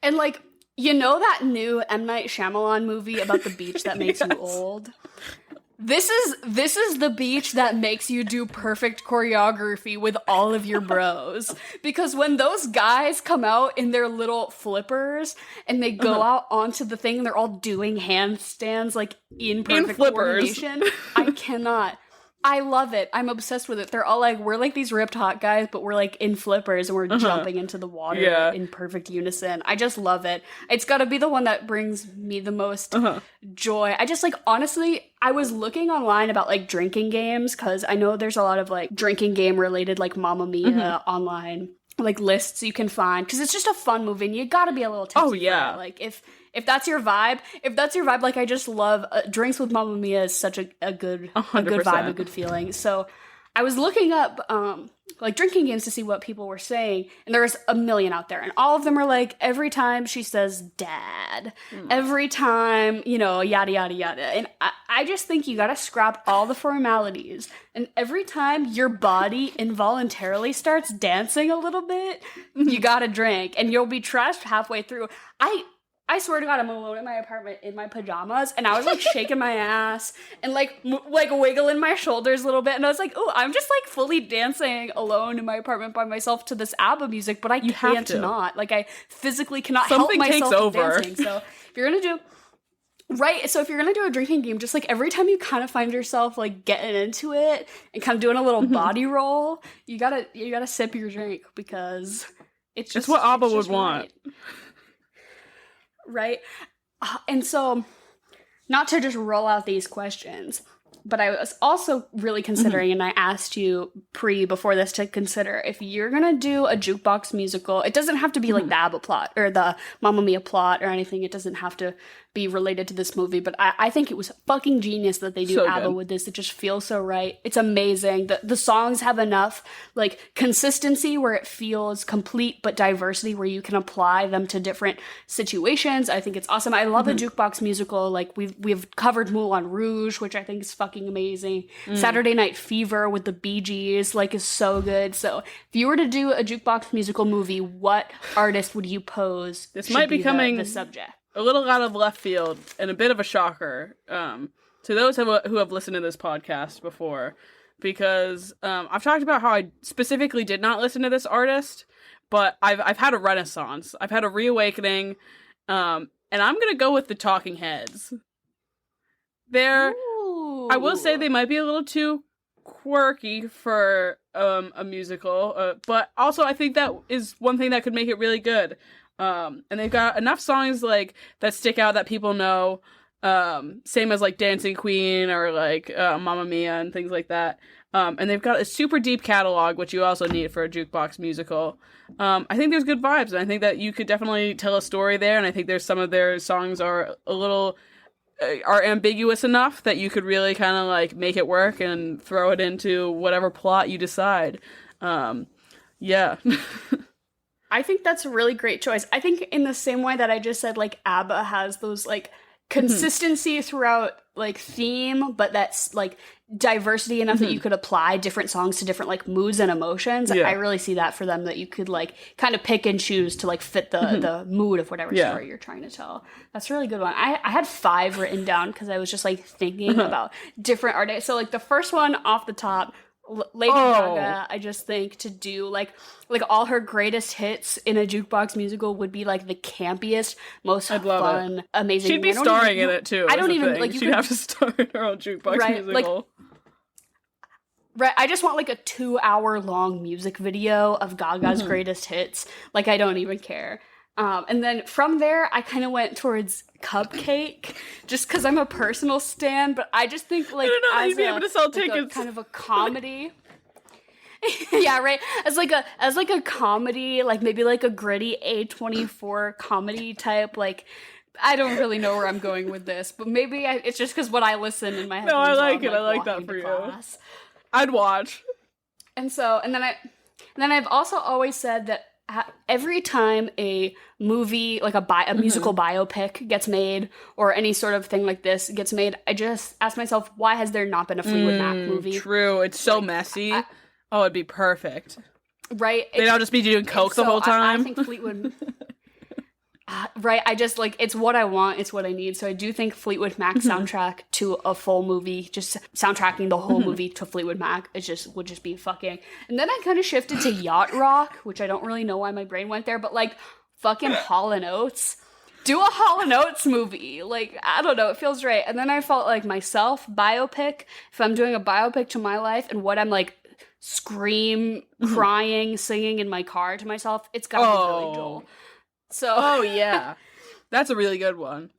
And, like, you know that new M. Night Shyamalan movie about the beach that makes you old? This is the beach that makes you do perfect choreography with all of your bros. Because when those guys come out in their little flippers and they go out onto the thing, they're all doing handstands, like, in perfect coordination. I cannot. I love it. I'm obsessed with it. They're all like, we're like these ripped hot guys, but we're like in flippers and we're jumping into the water in perfect unison. I just love it. It's got to be the one that brings me the most joy. I just, like, honestly, I was looking online about, like, drinking games, because I know there's a lot of, like, drinking game related, like, Mamma Mia online, like, lists you can find, because it's just a fun movie and you got to be a little tipsy. Oh yeah. Like, if that's your vibe, like, I just love drinks with Mamma Mia is such a good 100%. Vibe, a good feeling. So I was looking up like drinking games to see what people were saying, and there's a million out there, and all of them are like, every time she says dad, every time, you know, yada yada yada. And I just think you gotta scrap all the formalities, and every time your body involuntarily starts dancing a little bit, you gotta drink, and you'll be trashed halfway through. I swear to God, I'm alone in my apartment in my pajamas, and I was, like, shaking my ass and, like, wiggling my shoulders a little bit, and I was like, ooh, I'm just, like, fully dancing alone in my apartment by myself to this ABBA music, but I can't not. Like, I physically cannot help myself from dancing. So if you're gonna do... Right, so if you're gonna do a drinking game, just, like, every time you kind of find yourself, like, getting into it and kind of doing a little body roll, you gotta sip your drink, because it's just... It's what ABBA would want. Right? And so, not to just roll out these questions, but I was also really considering, and I asked you before this to consider, if you're gonna do a jukebox musical, it doesn't have to be like the ABBA plot or the Mamma Mia plot or anything. It doesn't have to be related to this movie, but I think it was fucking genius that they do So ABBA good. with this. It just feels so right. It's amazing. The songs have enough like consistency where it feels complete, but diversity where you can apply them to different situations. I think it's awesome. I love a jukebox musical. Like we've covered Moulin Rouge, which I think is fucking amazing. Saturday Night Fever with the Bee Gees, like, is so good. So if you were to do a jukebox musical movie, what artist would you pose? This might be coming the subject. a little out of left field and a bit of a shocker to those who have listened to this podcast before, because I've talked about how I specifically did not listen to this artist, but I've had a renaissance. I've had a reawakening, and I'm gonna go with the Talking Heads. I will say they might be a little too quirky for a musical, but also I think that is one thing that could make it really good. And they've got enough songs like that stick out that people know, same as like Dancing Queen or like Mamma Mia and things like that. And they've got a super deep catalog, which you also need for a jukebox musical. I think there's good vibes, and I think that you could definitely tell a story there, and I think there's some of their songs are a little are ambiguous enough that you could really kind of like make it work and throw it into whatever plot you decide. Yeah. I think that's a really great choice. I think in the same way that I just said, like, ABBA has those, like, consistency throughout, like, theme, but that's, like, diversity enough that you could apply different songs to different, like, moods and emotions. Yeah. I really see that for them, that you could, like, kind of pick and choose to, like, fit the mood of whatever story you're trying to tell. That's a really good one. I had 5 written down because I was just, like, thinking about different artists. So, like, the first one off the top, Lady Gaga, I just think to do like all her greatest hits in a jukebox musical would be like the campiest, most fun, amazing. She'd be starring in it too. I don't even like. She'd have to star in her own jukebox musical. Right, I just want like a 2-hour long music video of Gaga's greatest hits. Like, I don't even care. And then from there, I kind of went towards Cupcake, just because I'm a personal stan. But I just think, like, I don't know how as you'd be able to sell tickets. Kind of a comedy. Yeah, right. As like a comedy, like maybe like a gritty A24 comedy type. Like, I don't really know where I'm going with this, but maybe it's just because what I listen in my head. No, I like it. I like that for you. I'd watch. And then I've also always said that every time a movie, like a musical biopic gets made, or any sort of thing like this gets made, I just ask myself, why has there not been a Fleetwood Mac movie? True. It's so messy. It'd be perfect. Right? They'd all just be doing coke the whole time. I think Fleetwood... right, I just, like, it's what I want, it's what I need. So I do think Fleetwood Mac soundtrack to a full movie, just soundtracking the whole movie to Fleetwood Mac, would just be fucking. And then I kind of shifted to yacht rock, which I don't really know why my brain went there, but like fucking Hall & Oates. Do a Hall & Oates movie. Like, I don't know, it feels right. And then I felt like myself, biopic, if I'm doing a biopic to my life and what I'm like crying, singing in my car to myself, it's gotta be Billy Joel. So yeah, that's a really good one.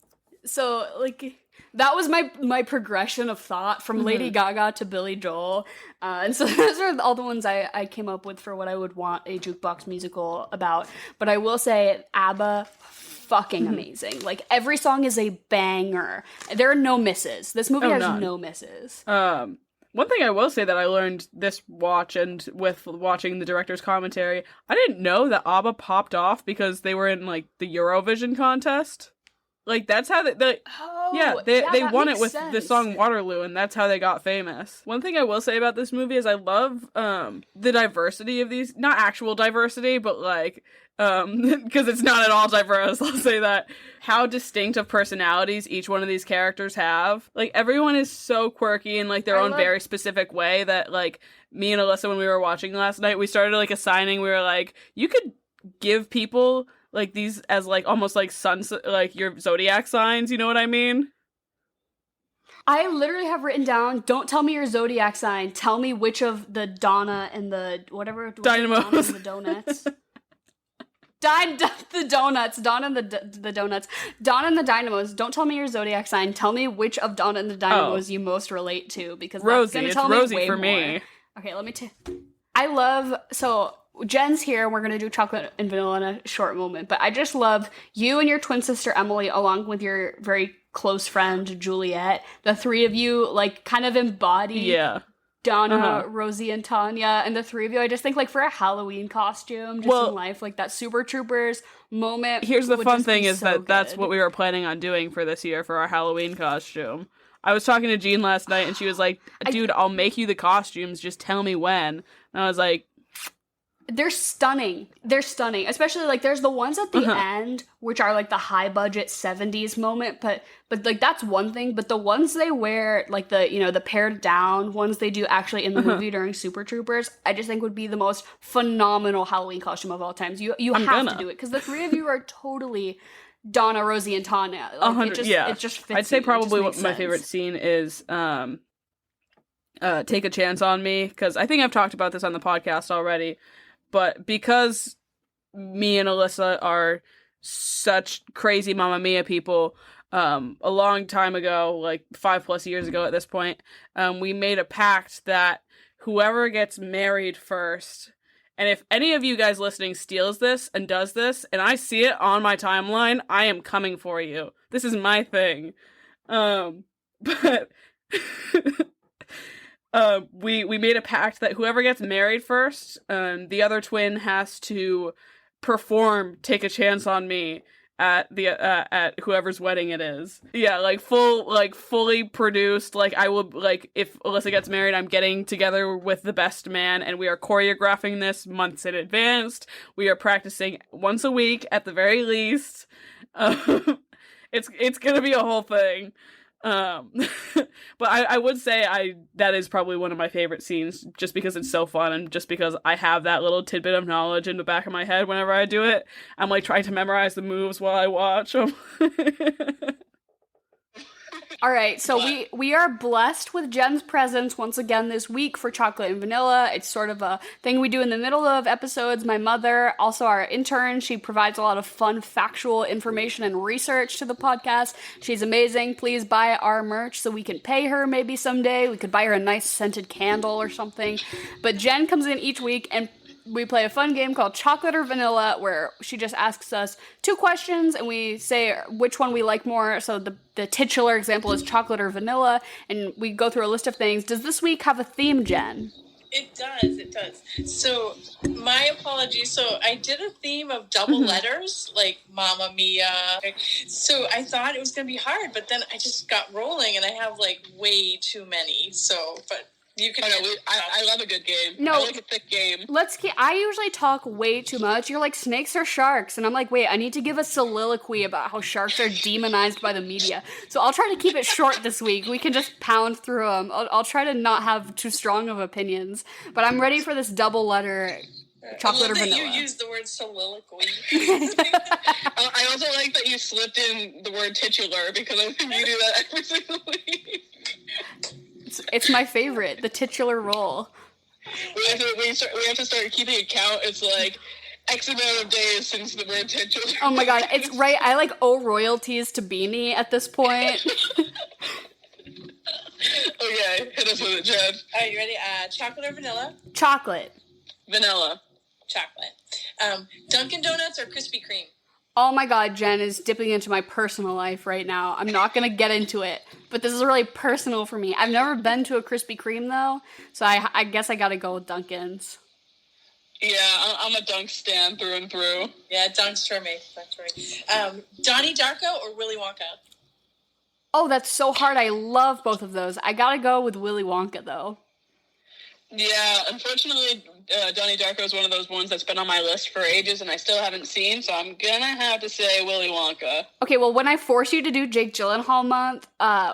So like that was my progression of thought from Lady Gaga to Billy Joel, and so those are all the ones I came up with for what I would want a jukebox musical about. But I will say ABBA, fucking amazing. Like, every song is a banger. There are no misses. This movie has no misses. One thing I will say that I learned this watch and with watching the director's commentary, I didn't know that ABBA popped off because they were in, like, the Eurovision contest. Like, that's how they won it with the song Waterloo, and that's how they got famous. One thing I will say about this movie is I love the diversity of these, not actual diversity, but like, because it's not at all diverse, I'll say that, how distinct of personalities each one of these characters have. Like, everyone is so quirky in like their own very specific way that, like, me and Alyssa, when we were watching last night, we started like assigning, we were like, you could give people like these as like almost like like your zodiac signs, you know what I mean? I literally have written down, don't tell me your zodiac sign, tell me which of the Donna and the whatever Dynamos. Donna and the donuts. The donuts. Donna and the donuts. Donna and the Dynamos. Don't tell me your zodiac sign. Tell me which of Donna and the Dynamos you most relate to, because Rosie. that's gonna It's tell Rosie me way for more. me. Okay, I love, so Jen's here. We're going to do chocolate and vanilla in a short moment. But I just love you and your twin sister, Emily, along with your very close friend, Juliet. The three of you, like, kind of embody Donna, Rosie, and Tanya. And the three of you, I just think, like, for a Halloween costume, just in life, like, that Super Troopers moment. Here's the fun thing is that that's what we were planning on doing for this year for our Halloween costume. I was talking to Jean last night, and she was like, dude, I'll make you the costumes, just tell me when. And I was like... They're stunning. They're stunning. Especially, like, there's the ones at the end, which are, like, the high-budget 70s moment, but, like, that's one thing. But the ones they wear, like, the, you know, the pared down ones they do actually in the movie during Super Troopers, I just think would be the most phenomenal Halloween costume of all times. You have to do it, because the three of you are totally... Donna, Rosie, and Tanya. Like, it just fits. I'd say probably what my sense. favorite scene is Take a Chance on Me, because I think I've talked about this on the podcast already, but because me and Alyssa are such crazy Mamma Mia people, a long time ago, like 5+ years ago at this point, we made a pact that whoever gets married first... And if any of you guys listening steals this and does this, and I see it on my timeline, I am coming for you. This is my thing. But we made a pact that whoever gets married first, the other twin has to perform "Take a Chance on Me" at whoever's wedding it is. Yeah, like fully produced. Like, I will, like, if Alyssa gets married, I'm getting together with the best man, and we are choreographing this months in advance. We are practicing once a week at the very least. It's gonna be a whole thing. But I would say that is probably one of my favorite scenes, just because it's so fun, and just because I have that little tidbit of knowledge in the back of my head whenever I do it. I'm like trying to memorize the moves while I watch them. All right, so we are blessed with Jen's presence once again this week for Chocolate and Vanilla. It's sort of a thing we do in the middle of episodes. My mother, also our intern, she provides a lot of fun, factual information and research to the podcast. She's amazing. Please buy our merch so we can pay her maybe someday. We could buy her a nice scented candle or something. But Jen comes in each week and we play a fun game called Chocolate or Vanilla, where she just asks us 2 questions, and we say which one we like more. So the titular example is chocolate or vanilla, and we go through a list of things. Does this week have a theme, Jen? It does. So, my apologies. So, I did a theme of double letters, like Mamma Mia. So, I thought it was going to be hard, but then I just got rolling, and I have, like, way too many. So, but... You can. I love a good game. No, I like a thick game. I usually talk way too much. You're like, snakes are sharks. And I'm like, wait, I need to give a soliloquy about how sharks are demonized by the media. So I'll try to keep it short this week. We can just pound through them. I'll try to not have too strong of opinions. But I'm ready for this double letter chocolate or vanilla. You used the word soliloquy. I also like that you slipped in the word titular, because I think you do that every single week. It's my favorite, the titular role. We have to start keeping a count. It's like X amount of days since the word titular. Oh my god, it's right. I like owe royalties to Beanie at this point. Okay, hit us with it, Jen. All right, you ready? Chocolate or vanilla? Chocolate. Vanilla. Chocolate. Dunkin' Donuts or Krispy Kreme? Oh my god, Jen is dipping into my personal life right now. I'm not going to get into it, but this is really personal for me. I've never been to a Krispy Kreme, though, so I guess I gotta go with Dunkin's. Yeah, I'm a Dunk stan through and through. Yeah, Dunks for me. Donnie Darko or Willy Wonka? Oh, that's so hard. I love both of those. I gotta go with Willy Wonka, though. Yeah, unfortunately, Donnie Darko is one of those ones that's been on my list for ages and I still haven't seen, so I'm gonna have to say Willy Wonka. Okay, well, when I force you to do Jake Gyllenhaal month,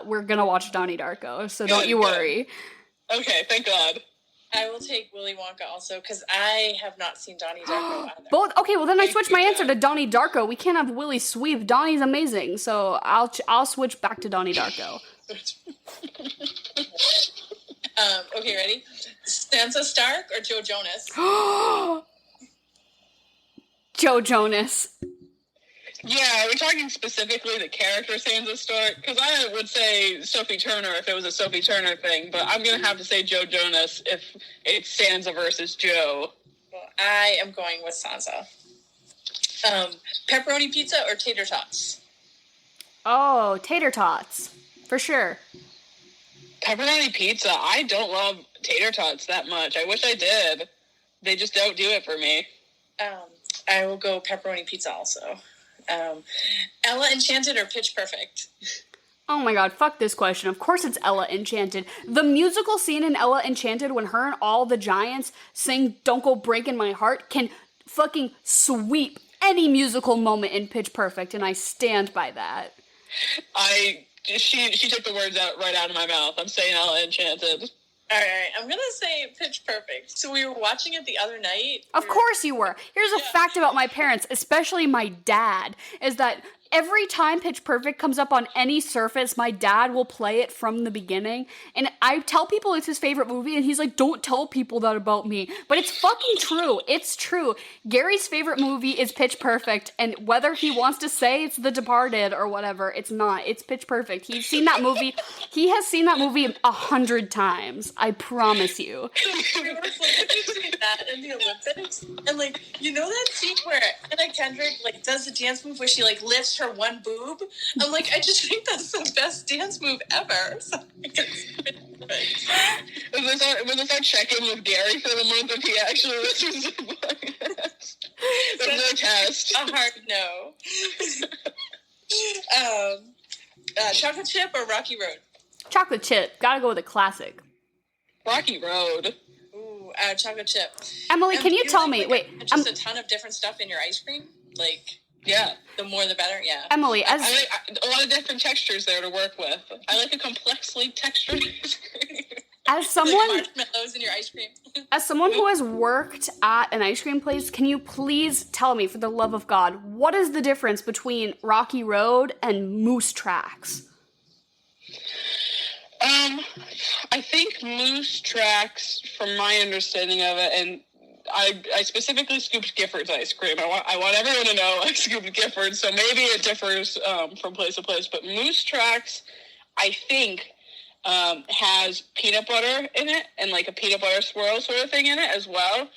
we're gonna watch Donnie Darko, so don't you worry. Okay, thank God. I will take Willy Wonka also, because I have not seen Donnie Darko either. Okay, well then I switch my answer to Donnie Darko. We can't have Willy sweep. Donnie's amazing, so I'll switch back to Donnie Darko. Okay, ready? Sansa Stark or Joe Jonas? Joe Jonas. Yeah, are we talking specifically the character Sansa Stark? Because I would say Sophie Turner if it was a Sophie Turner thing, but I'm going to have to say Joe Jonas if it's Sansa versus Joe. I am going with Sansa. Pepperoni pizza or tater tots? Oh, tater tots. For sure. Pepperoni pizza. I don't love tater tots that much. I wish I did. They just don't do it for me. I will go pepperoni pizza also. Ella Enchanted or Pitch Perfect? Oh my god, fuck this question. Of course it's Ella Enchanted. The musical scene in Ella Enchanted when her and all the giants sing Don't Go Breaking My Heart can fucking sweep any musical moment in Pitch Perfect, and I stand by that. She took the words right out of my mouth. I'm saying Ella Enchanted. All right, I'm going to say Pitch Perfect. So we were watching it the other night. Of course you were. Here's a fact about my parents, especially my dad, is that every time Pitch Perfect comes up on any surface, my dad will play it from the beginning. And I tell people it's his favorite movie, and he's like, don't tell people that about me. But it's fucking true. It's true. Gary's favorite movie is Pitch Perfect, and whether he wants to say it's The Departed or whatever, it's not. It's Pitch Perfect. He's seen that movie. He has seen that movie 100 times. I promise you. We were watching that in the Olympics, and like, you know that scene where Anna Kendrick like does the dance move where she like lifts her one boob? I'm like, I just think that's the best dance move ever. So was this our check-in with Gary for the month if he actually listens to the podcast? There's no test. A hard no. Chocolate chip or Rocky Road? Chocolate chip. Gotta go with a classic. Rocky Road. Ooh, chocolate chip. Emily, can you tell me? Wait, just a ton of different stuff in your ice cream? Like, yeah. The more the better, yeah. Emily, I like a lot of different textures there to work with. I like a complexly textured ice cream. As someone, like marshmallows in your ice cream. as someone who has worked at an ice cream place, can you please tell me, for the love of God, what is the difference between Rocky Road and Moose Tracks? I think Moose Tracks, from my understanding of it, and I specifically scooped Gifford's ice cream. I want everyone to know I scooped Gifford, so maybe it differs from place to place. But Moose Tracks, I think, has peanut butter in it and like a peanut butter swirl sort of thing in it as well.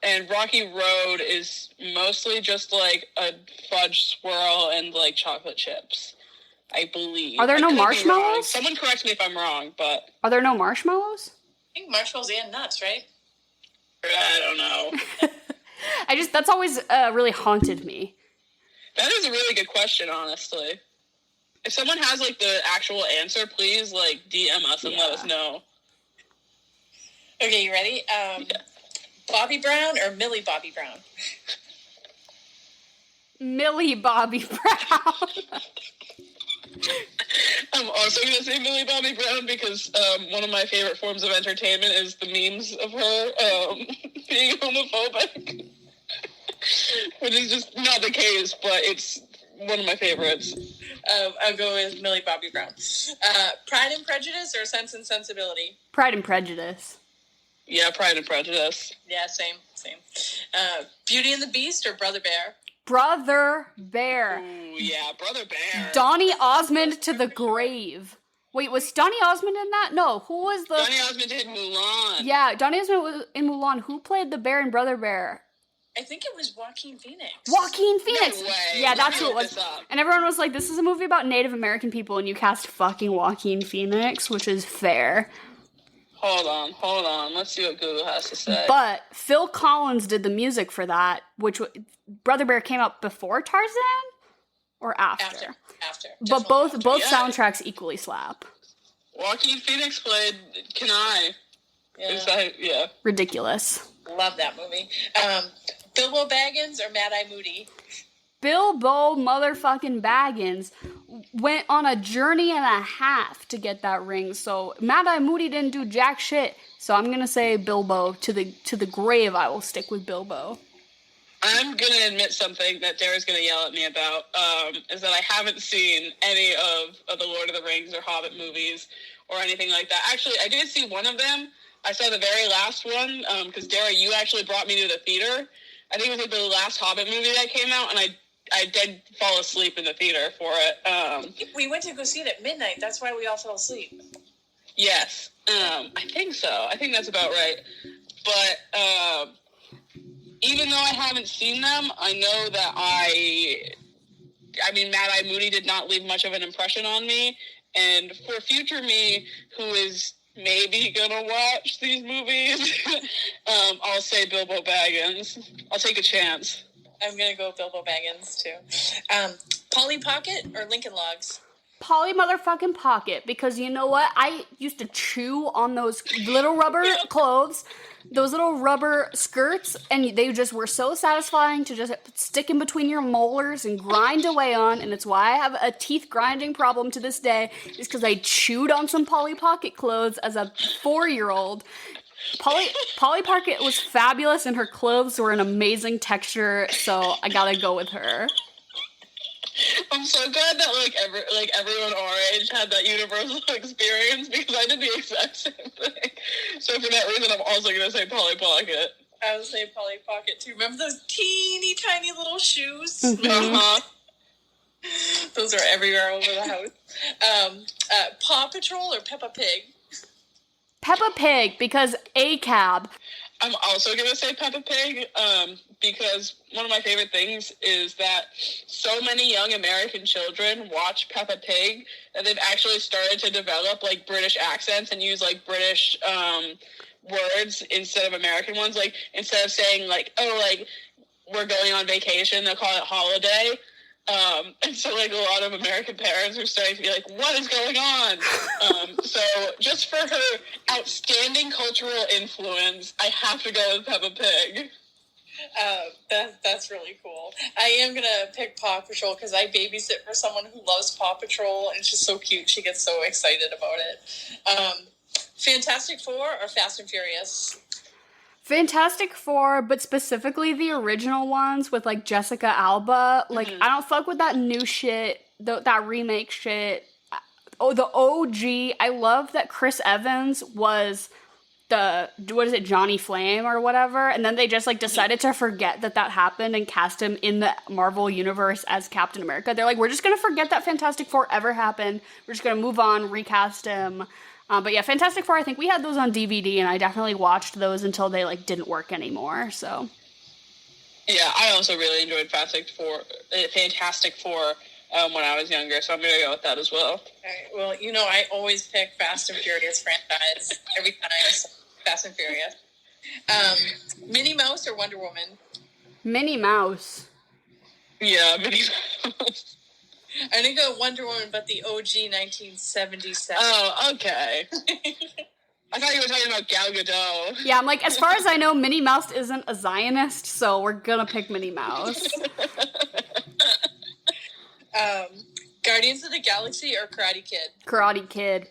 And Rocky Road is mostly just like a fudge swirl and like chocolate chips, I believe. Are there no marshmallows? Someone correct me if I'm wrong, but... Are there no marshmallows? I think marshmallows and nuts, right? I don't know. That's always really haunted me. That is a really good question, honestly. If someone has, like, the actual answer, please, like, DM us and let us know. Okay, you ready? Bobby Brown or Millie Bobby Brown? Millie Bobby Brown. I'm also going to say Millie Bobby Brown because one of my favorite forms of entertainment is the memes of her being homophobic. Which is just not the case, but it's one of my favorites. I'll go with Millie Bobby Brown. Pride and Prejudice or Sense and Sensibility? Pride and Prejudice. Yeah, Pride and Prejudice. Yeah, same. Beauty and the Beast or Brother Bear? Brother Bear. Ooh, yeah, Brother Bear. Donny Osmond to the grave. Wait, was Donny Osmond in that? No, who was the... Donny Osmond did Mulan. Yeah, Donny Osmond was in Mulan. Who played the bear in Brother Bear? I think it was Joaquin Phoenix. Joaquin Phoenix! No way. Yeah, that's who it was. And everyone was like, this is a movie about Native American people, and you cast fucking Joaquin Phoenix, which is fair. Hold on. Let's see what Google has to say. But Phil Collins did the music for that, which Brother Bear came out before Tarzan? Or after? After. But both Yeah. soundtracks equally slap. Joaquin Phoenix played Kenai. Yeah. Ridiculous. Love that movie. Bilbo Baggins or Mad-Eye Moody? Bilbo motherfucking Baggins went on a journey and a half to get that ring, so Mad-Eye Moody didn't do jack shit. So I'm gonna say Bilbo. To the grave, I will stick with Bilbo. I'm gonna admit something that Dara's gonna yell at me about, is that I haven't seen any of the Lord of the Rings or Hobbit movies or anything like that. Actually, I did see one of them. I saw the very last one, because Dara, you actually brought me to the theater. I think it was like the last Hobbit movie that came out, and I did fall asleep in the theater for it. We went to go see it at midnight. That's why we all fell asleep. Yes. I think so. I think that's about right. But even though I haven't seen them, I know that I mean, Mad Eye Moody did not leave much of an impression on me. And for future me, who is maybe gonna watch these movies, I'll say Bilbo Baggins. I'll take a chance. I'm gonna go Bilbo Baggins too. Polly Pocket or Lincoln Logs? Polly motherfucking Pocket, because you know what? I used to chew on those little rubber clothes, those little rubber skirts, and they just were so satisfying to just stick in between your molars and grind away on, and it's why I have a teeth grinding problem to this day, is because I chewed on some Polly Pocket clothes as a 4-year-old. Polly Pocket was fabulous, and her clothes were an amazing texture, so I gotta go with her. I'm so glad that everyone our age had that universal experience, because I did the exact same thing. So for that reason, I'm also gonna say Polly Pocket. I would say Polly Pocket too. Remember those teeny tiny little shoes? Mm-hmm. Uh-huh. Those are everywhere over the house. Paw Patrol or Peppa Pig? Peppa Pig, because ACAB. I'm also going to say Peppa Pig, because one of my favorite things is that so many young American children watch Peppa Pig that they've actually started to develop, like, British accents and use, like, British words instead of American ones. Like, instead of saying, like, oh, like, we're going on vacation, they'll call it holiday. And so, like, a lot of American parents are starting to be like, what is going on? So just for her outstanding cultural influence, I have to go with Peppa Pig. That's really cool. I am going to pick Paw Patrol because I babysit for someone who loves Paw Patrol, and it's just so cute. She gets so excited about it. Fantastic Four or Fast and Furious? Fantastic Four, but specifically the original ones with, like, Jessica Alba. Like, I don't fuck with that new shit, that remake shit. Oh, the OG. I love that Chris Evans was Johnny Flame or whatever, and then they just, like, decided to forget that happened and cast him in the Marvel Universe as Captain America. They're like, we're just gonna forget that Fantastic Four ever happened. We're just gonna move on, recast him. But yeah, Fantastic Four, I think we had those on DVD, and I definitely watched those until they, like, didn't work anymore, so. Yeah, I also really enjoyed Fantastic Four when I was younger, so I'm going to go with that as well. All right, well, you know, I always pick Fast and Furious franchise every time I Fast and Furious. Minnie Mouse or Wonder Woman? Minnie Mouse. Yeah, Minnie Mouse. I'm going to go Wonder Woman, but the OG 1977. Oh, okay. I thought you were talking about Gal Gadot. Yeah, I'm like, as far as I know, Minnie Mouse isn't a Zionist, so we're gonna pick Minnie Mouse. Guardians of the Galaxy or Karate Kid? Karate Kid.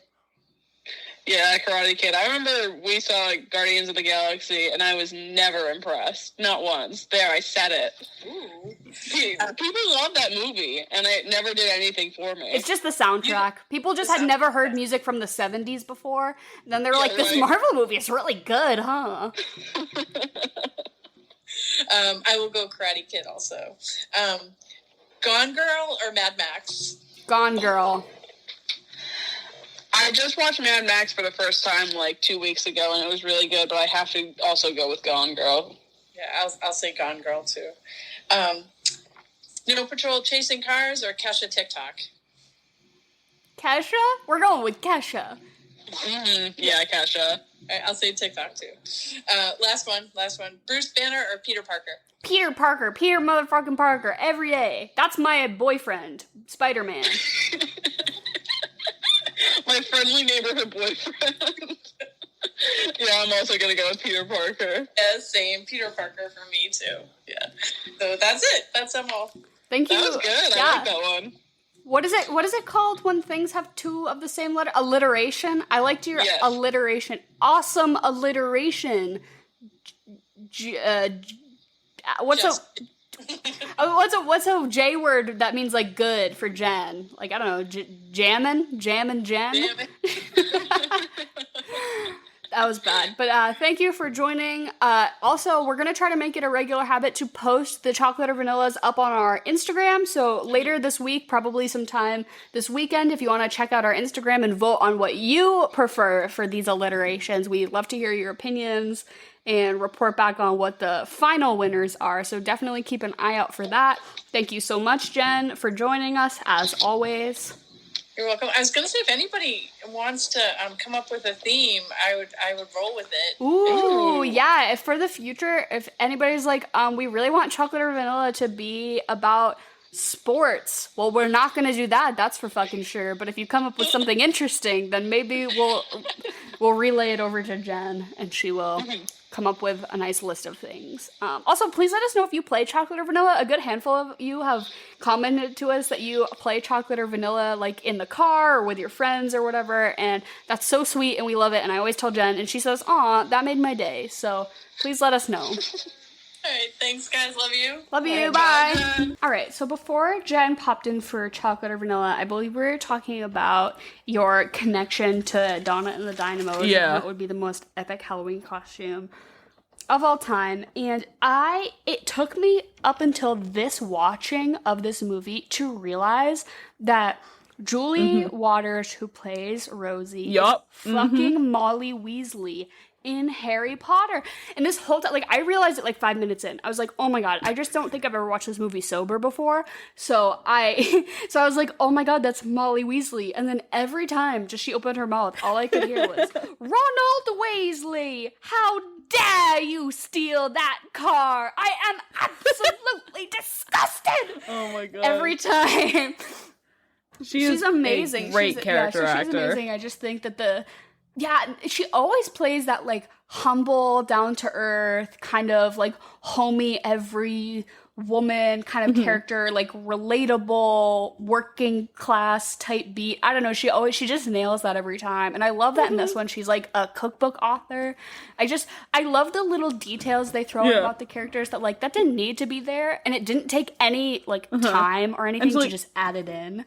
Yeah, Karate Kid. I remember we saw Guardians of the Galaxy, and I was never impressed. Not once. There, I said it. Ooh. People love that movie, and it never did anything for me. It's just the soundtrack. People just had never heard music from the 70s before. And then they're like, this right. Marvel movie is really good, huh? I will go Karate Kid also. Gone Girl or Mad Max? Gone Girl. I just watched Mad Max for the first time like 2 weeks ago, and it was really good, but I have to also go with Gone Girl. Yeah, I'll say Gone Girl too. Snow Patrol Chasing Cars or Kesha TikTok? Kesha? We're going with Kesha. Mm-hmm. Yeah, Kesha. All right, I'll say TikTok too. Last one. Bruce Banner or Peter Parker? Peter Parker. Peter motherfucking Parker. Every day. That's my boyfriend. Spider-Man. My friendly neighborhood boyfriend. Yeah, I'm also going to go with Peter Parker. Yeah, same. Peter Parker for me too. Yeah. So that's it. That's them all. Thank you. That was good. Yeah. I like that one. What is it called when things have two of the same letter? Alliteration? I liked your alliteration. Awesome alliteration. What's a J word that means like good for Jen? Like, I don't know, jammin' Jen? That was bad. But thank you for joining. Also, we're going to try to make it a regular habit to post the chocolate or vanillas up on our Instagram. So later this week, probably sometime this weekend, if you want to check out our Instagram and vote on what you prefer for these alliterations. We'd love to hear your opinions and report back on what the final winners are. So definitely keep an eye out for that. Thank you so much, Jen, for joining us, as always. You're welcome. I was going to say, if anybody wants to come up with a theme, I would roll with it. Ooh, yeah. If for the future, if anybody's like, we really want chocolate or vanilla to be about sports, well, we're not going to do that. That's for fucking sure. But if you come up with something interesting, then maybe we'll relay it over to Jen, and she will come up with a nice list of things. Also, please let us know if you play chocolate or vanilla. A good handful of you have commented to us that you play chocolate or vanilla like in the car or with your friends or whatever, and that's so sweet and we love it. And I always tell Jen, and she says, "Aw, that made my day." So please let us know. All right, thanks, guys. Love you. Love you. Bye. All right, so before Jen popped in for chocolate or vanilla, I believe we were talking about your connection to Donna and the Dynamos. Yeah. What would be the most epic Halloween costume of all time. And it took me up until this watching of this movie to realize that Julie Waters, who plays Rosie, Yup. is fucking Molly Weasley in Harry Potter. And this whole time, like, I realized it like 5 minutes in. I was like, oh my god, I just don't think I've ever watched this movie sober before. So I was like, oh my god, that's Molly Weasley. And then every time just she opened her mouth, all I could hear was, Ronald Weasley, how dare you steal that car? I am absolutely disgusted. Oh my god. Every time. She's amazing. A great character actor. She's amazing. I just think that she always plays that, like, humble, down-to-earth, kind of, like, homey, every woman kind of character, like, relatable, working class type beat. I don't know, she just nails that every time. And I love that in this one. She's, like, a cookbook author. I love the little details they throw in about the characters that, like, that didn't need to be there. And it didn't take any, like, time or anything to just add it in.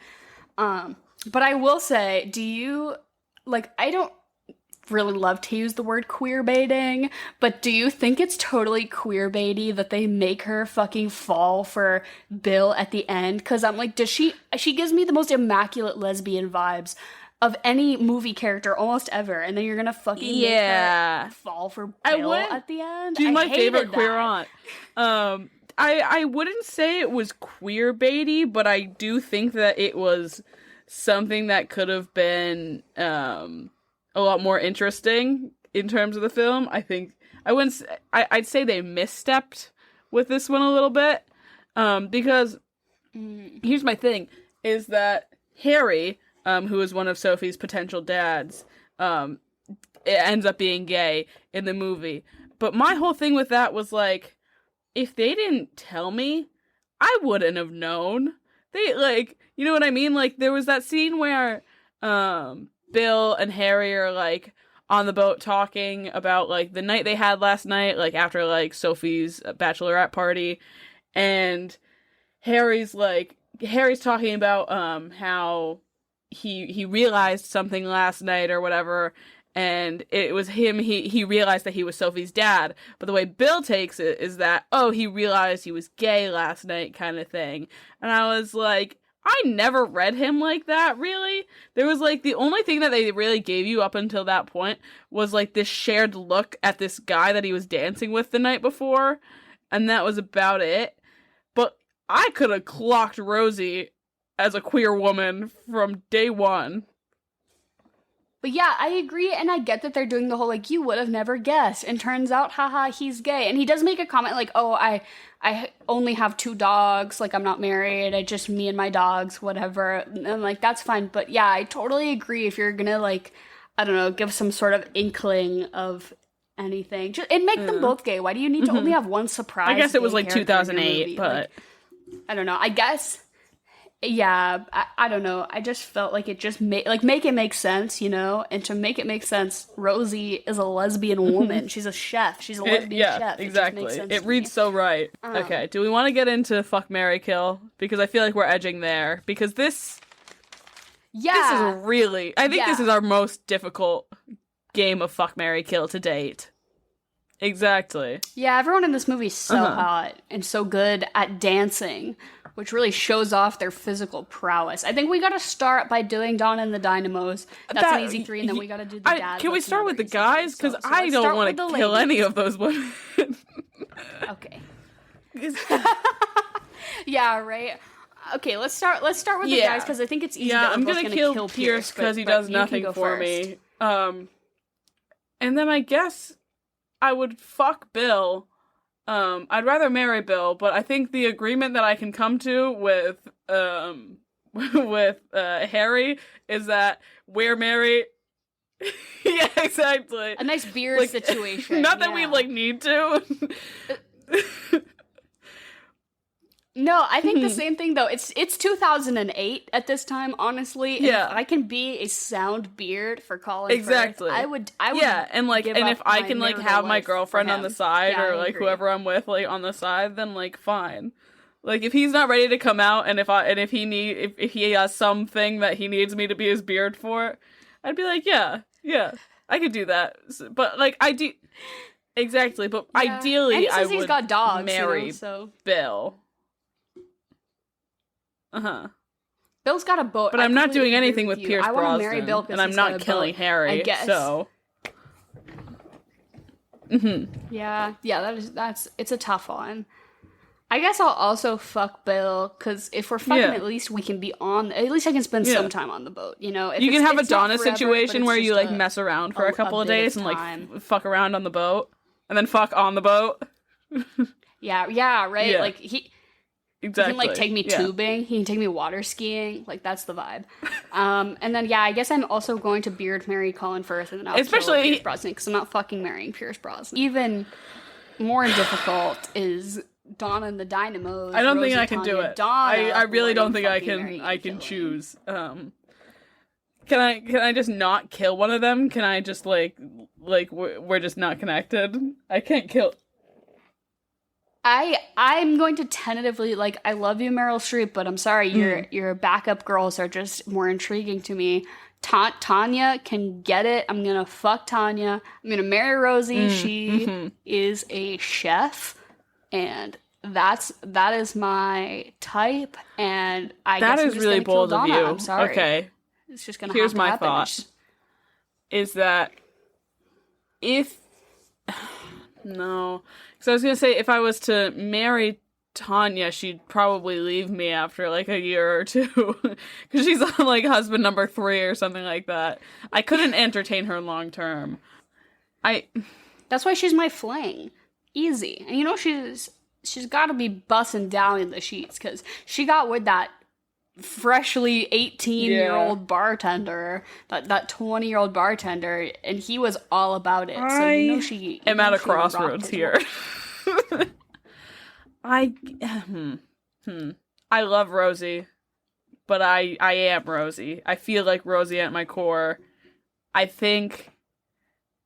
But I will say, do you, like, I don't really love to use the word queer baiting, but do you think it's totally queer baity that they make her fucking fall for Bill at the end? Because I'm like, she gives me the most immaculate lesbian vibes of any movie character almost ever, and then you're gonna fucking make her fall for Bill at the end? She's my favorite queer aunt. I wouldn't say it was queer baity, but I do think that it was something that could have been a lot more interesting in terms of the film. I'd say they misstepped with this one a little bit, because here's my thing, is that Harry, who is one of Sophie's potential dads, it ends up being gay in the movie. But my whole thing with that was, like, if they didn't tell me, I wouldn't have known. They, like, you know what I mean? Like, there was that scene where Bill and Harry are, like, on the boat talking about, like, the night they had last night, like, after, like, Sophie's bachelorette party, and Harry's talking about how he realized something last night or whatever, and it was him, he realized that he was Sophie's dad, but the way Bill takes it is that, oh, he realized he was gay last night kind of thing. And I was like, I never read him like that, really. There was, like, the only thing that they really gave you up until that point was, like, this shared look at this guy that he was dancing with the night before, and that was about it. But I could have clocked Rosie as a queer woman from day one. But yeah, I agree, and I get that they're doing the whole, like, you would have never guessed, and turns out, haha, he's gay. And he does make a comment, like, oh, I only have 2 dogs, like, I'm not married, I just, me and my dogs, whatever, and, like, that's fine. But yeah, I totally agree if you're gonna, like, I don't know, give some sort of inkling of anything. Just, and make them both gay. Why do you need to only have one surprise? I guess it was, like, gay character in your 2008, movie? but... Like, I don't know, I guess... Yeah, I don't know. I just felt like it just make it make sense, you know? And to make it make sense, Rosie is a lesbian woman. She's a chef. She's a lesbian chef. Yeah, exactly. It reads me. so right. Okay, do we want to get into Fuck, Marry, Kill? Because I feel like we're edging there. Because this is really... I think this is our most difficult game of fuck, marry, kill to date. Exactly. Yeah, everyone in this movie is so hot and so good at dancing, which really shows off their physical prowess. I think we gotta start by doing Dawn and the Dynamos. That's an easy 3, and then we gotta do the dad. Can we That's start with the another guys? easy 3. Because So I let's don't start want with to the kill ladies. any of those women. Okay. Yeah, right. Okay, let's start with the guys because I think it's easy. Yeah, that we're I'm both gonna kill kill Pierce because he but does you can nothing go for first. me. And then I guess I would fuck Bill. I'd rather marry Bill, but I think the agreement that I can come to with Harry is that we're married. Yeah, exactly. A nice beer situation. Not that we need to. No, I think the same thing though. It's 2008 at this time, honestly. And Yeah. if I can be a sound beard for Colin Exactly. Firth, I would Yeah, and give and up if I my can marital have my life girlfriend for on the him. side Yeah, or I agree. whoever I'm with on the side, then fine. If he's not ready to come out and if he has something that he needs me to be his beard for, I'd be yeah, I could do that. But I do exactly, but Yeah. ideally and he I says would he's got dogs, marry so Bill. Bill's got a boat. But I I'm not completely doing agree anything with you. Pierce I want to marry Brosnan, Bill 'cause and I'm he's got not a killing boat, Harry. I guess. So Yeah, it's a tough one. I guess I'll also fuck Bill because if we're fucking, Yeah. at least we can be on. At least I can spend some time on the boat. If you can have a it's not Donna forever, situation but where it's you just mess around for a couple of bit days of and time. fuck around on the boat, and then fuck on the boat. Yeah, right. Yeah. He Exactly. can take me Yeah. tubing. He can take me water skiing. That's the vibe. And then I guess I'm also going to beard marry Colin Firth, and then I'll Especially- kill Pierce Brosnan because I'm not fucking marrying Pierce Brosnan. Even more difficult is Donna and the Dynamos. I don't think Rosie, I can do Tanya, it. Donna, I really who don't I'm think I fucking marrying can and killing. choose. Can I just not kill one of them? Can I just we're just not connected? I can't kill. I'm going to tentatively I love you, Meryl Streep, but I'm sorry, your backup girls are just more intriguing to me. Tanya can get it. I'm gonna fuck Tanya. I'm gonna marry Rosie. She is a chef, and that is my type. And I That guess I'm is just really gonna kill bold of Donna. you. I'm sorry. Okay, It's just gonna. here's have to my happen. thought. Is that if no, because I was gonna say if I was to marry Tanya, she'd probably leave me after a year or two because she's on husband number 3 or something like that. I couldn't entertain her long term. That's why she's my fling. Easy. And she's got to be bussing down in the sheets because she got with that freshly 18-year-old bartender, that 20-year-old bartender, and he was all about it. So she am at a she would rock crossroads his here. world. I love Rosie, but I am Rosie. I feel like Rosie at my core. I think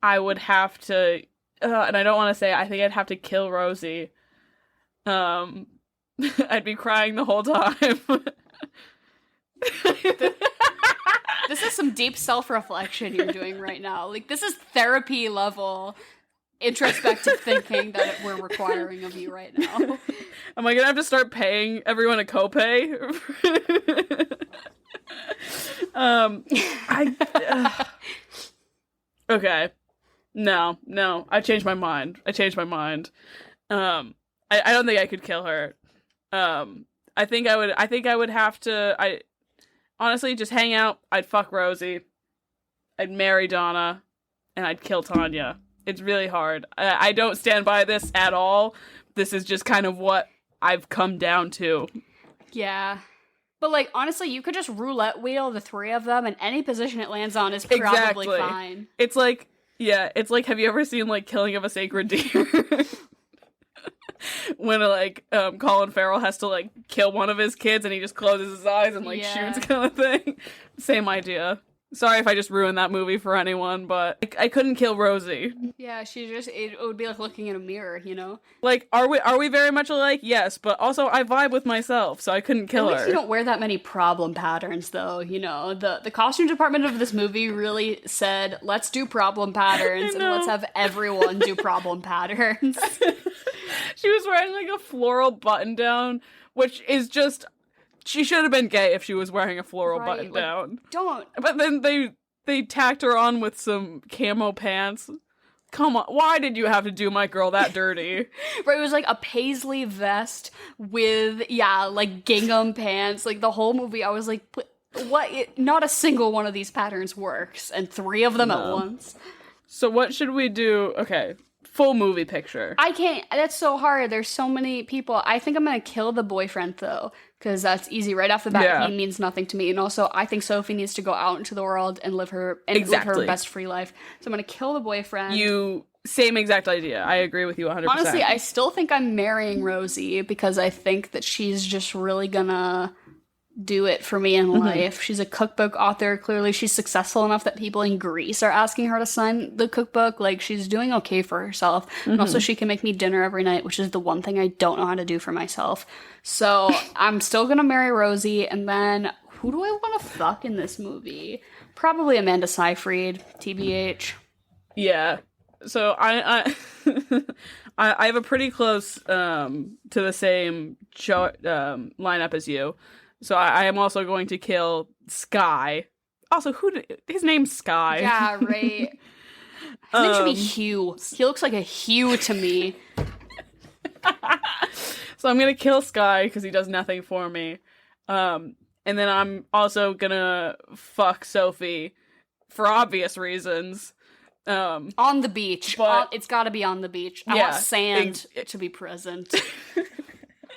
I would have to, and I don't want to say, I think I'd have to kill Rosie. I'd be crying the whole time. This is some deep self-reflection you're doing right now. This is therapy level introspective thinking that we're requiring of you right now. Am I gonna have to start paying everyone a copay? Okay. No. I changed my mind. I don't think I could kill her. I think I would have to honestly just hang out. I'd fuck Rosie. I'd marry Donna, and I'd kill Tanya. It's really hard. I don't stand by this at all. This is just kind of what I've come down to. Yeah. But honestly, you could just roulette wheel the 3 of them, and any position it lands on is probably fine. It's have you ever seen Killing of a Sacred Deer? When Colin Farrell has to kill one of his kids and he just closes his eyes and shoots kind of thing. Same idea. Sorry if I just ruined that movie for anyone, but I couldn't kill Rosie. Yeah, it would be like looking in a mirror, you know? Like, are we very much alike? Yes, but also I vibe with myself, so I couldn't kill At least her. you don't wear that many problem patterns, though, you know? The costume department of this movie really said, let's do problem patterns, and let's have everyone do problem patterns. She was wearing like a floral button down, which is just... She should have been gay if she was wearing a floral button down. Don't. But then they tacked her on with some camo pants. Come on, why did you have to do my girl that dirty? Right, it was like a paisley vest with, like gingham pants. Like the whole movie, I was like, what? Not a single one of these patterns works, and 3 of them at once. So what should we do? Okay, full movie picture. I can't. That's so hard. There's so many people. I think I'm gonna kill the boyfriend though, because that's easy right off the bat. Yeah. He means nothing to me, and also I think Sophie needs to go out into the world and live her best free life. So I'm gonna kill the boyfriend. Same exact idea. I agree with you 100%. Honestly, I still think I'm marrying Rosie because I think that she's just really gonna do it for me in life. She's a cookbook author. Clearly, she's successful enough that people in Greece are asking her to sign the cookbook. Like, she's doing okay for herself. And also, she can make me dinner every night, which is the one thing I don't know how to do for myself. So, I'm still gonna marry Rosie, and then who do I want to fuck in this movie? Probably Amanda Seyfried, TBH. Yeah. So I I have a pretty close to the same lineup as you. So I am also going to kill Sky. Also, his name's Sky. Yeah, right. His name should be Hugh. He looks like a Hugh to me. So I'm gonna kill Sky because he does nothing for me. And then I'm also gonna fuck Sophie for obvious reasons. On the beach. It's gotta be on the beach. I want sand to be present.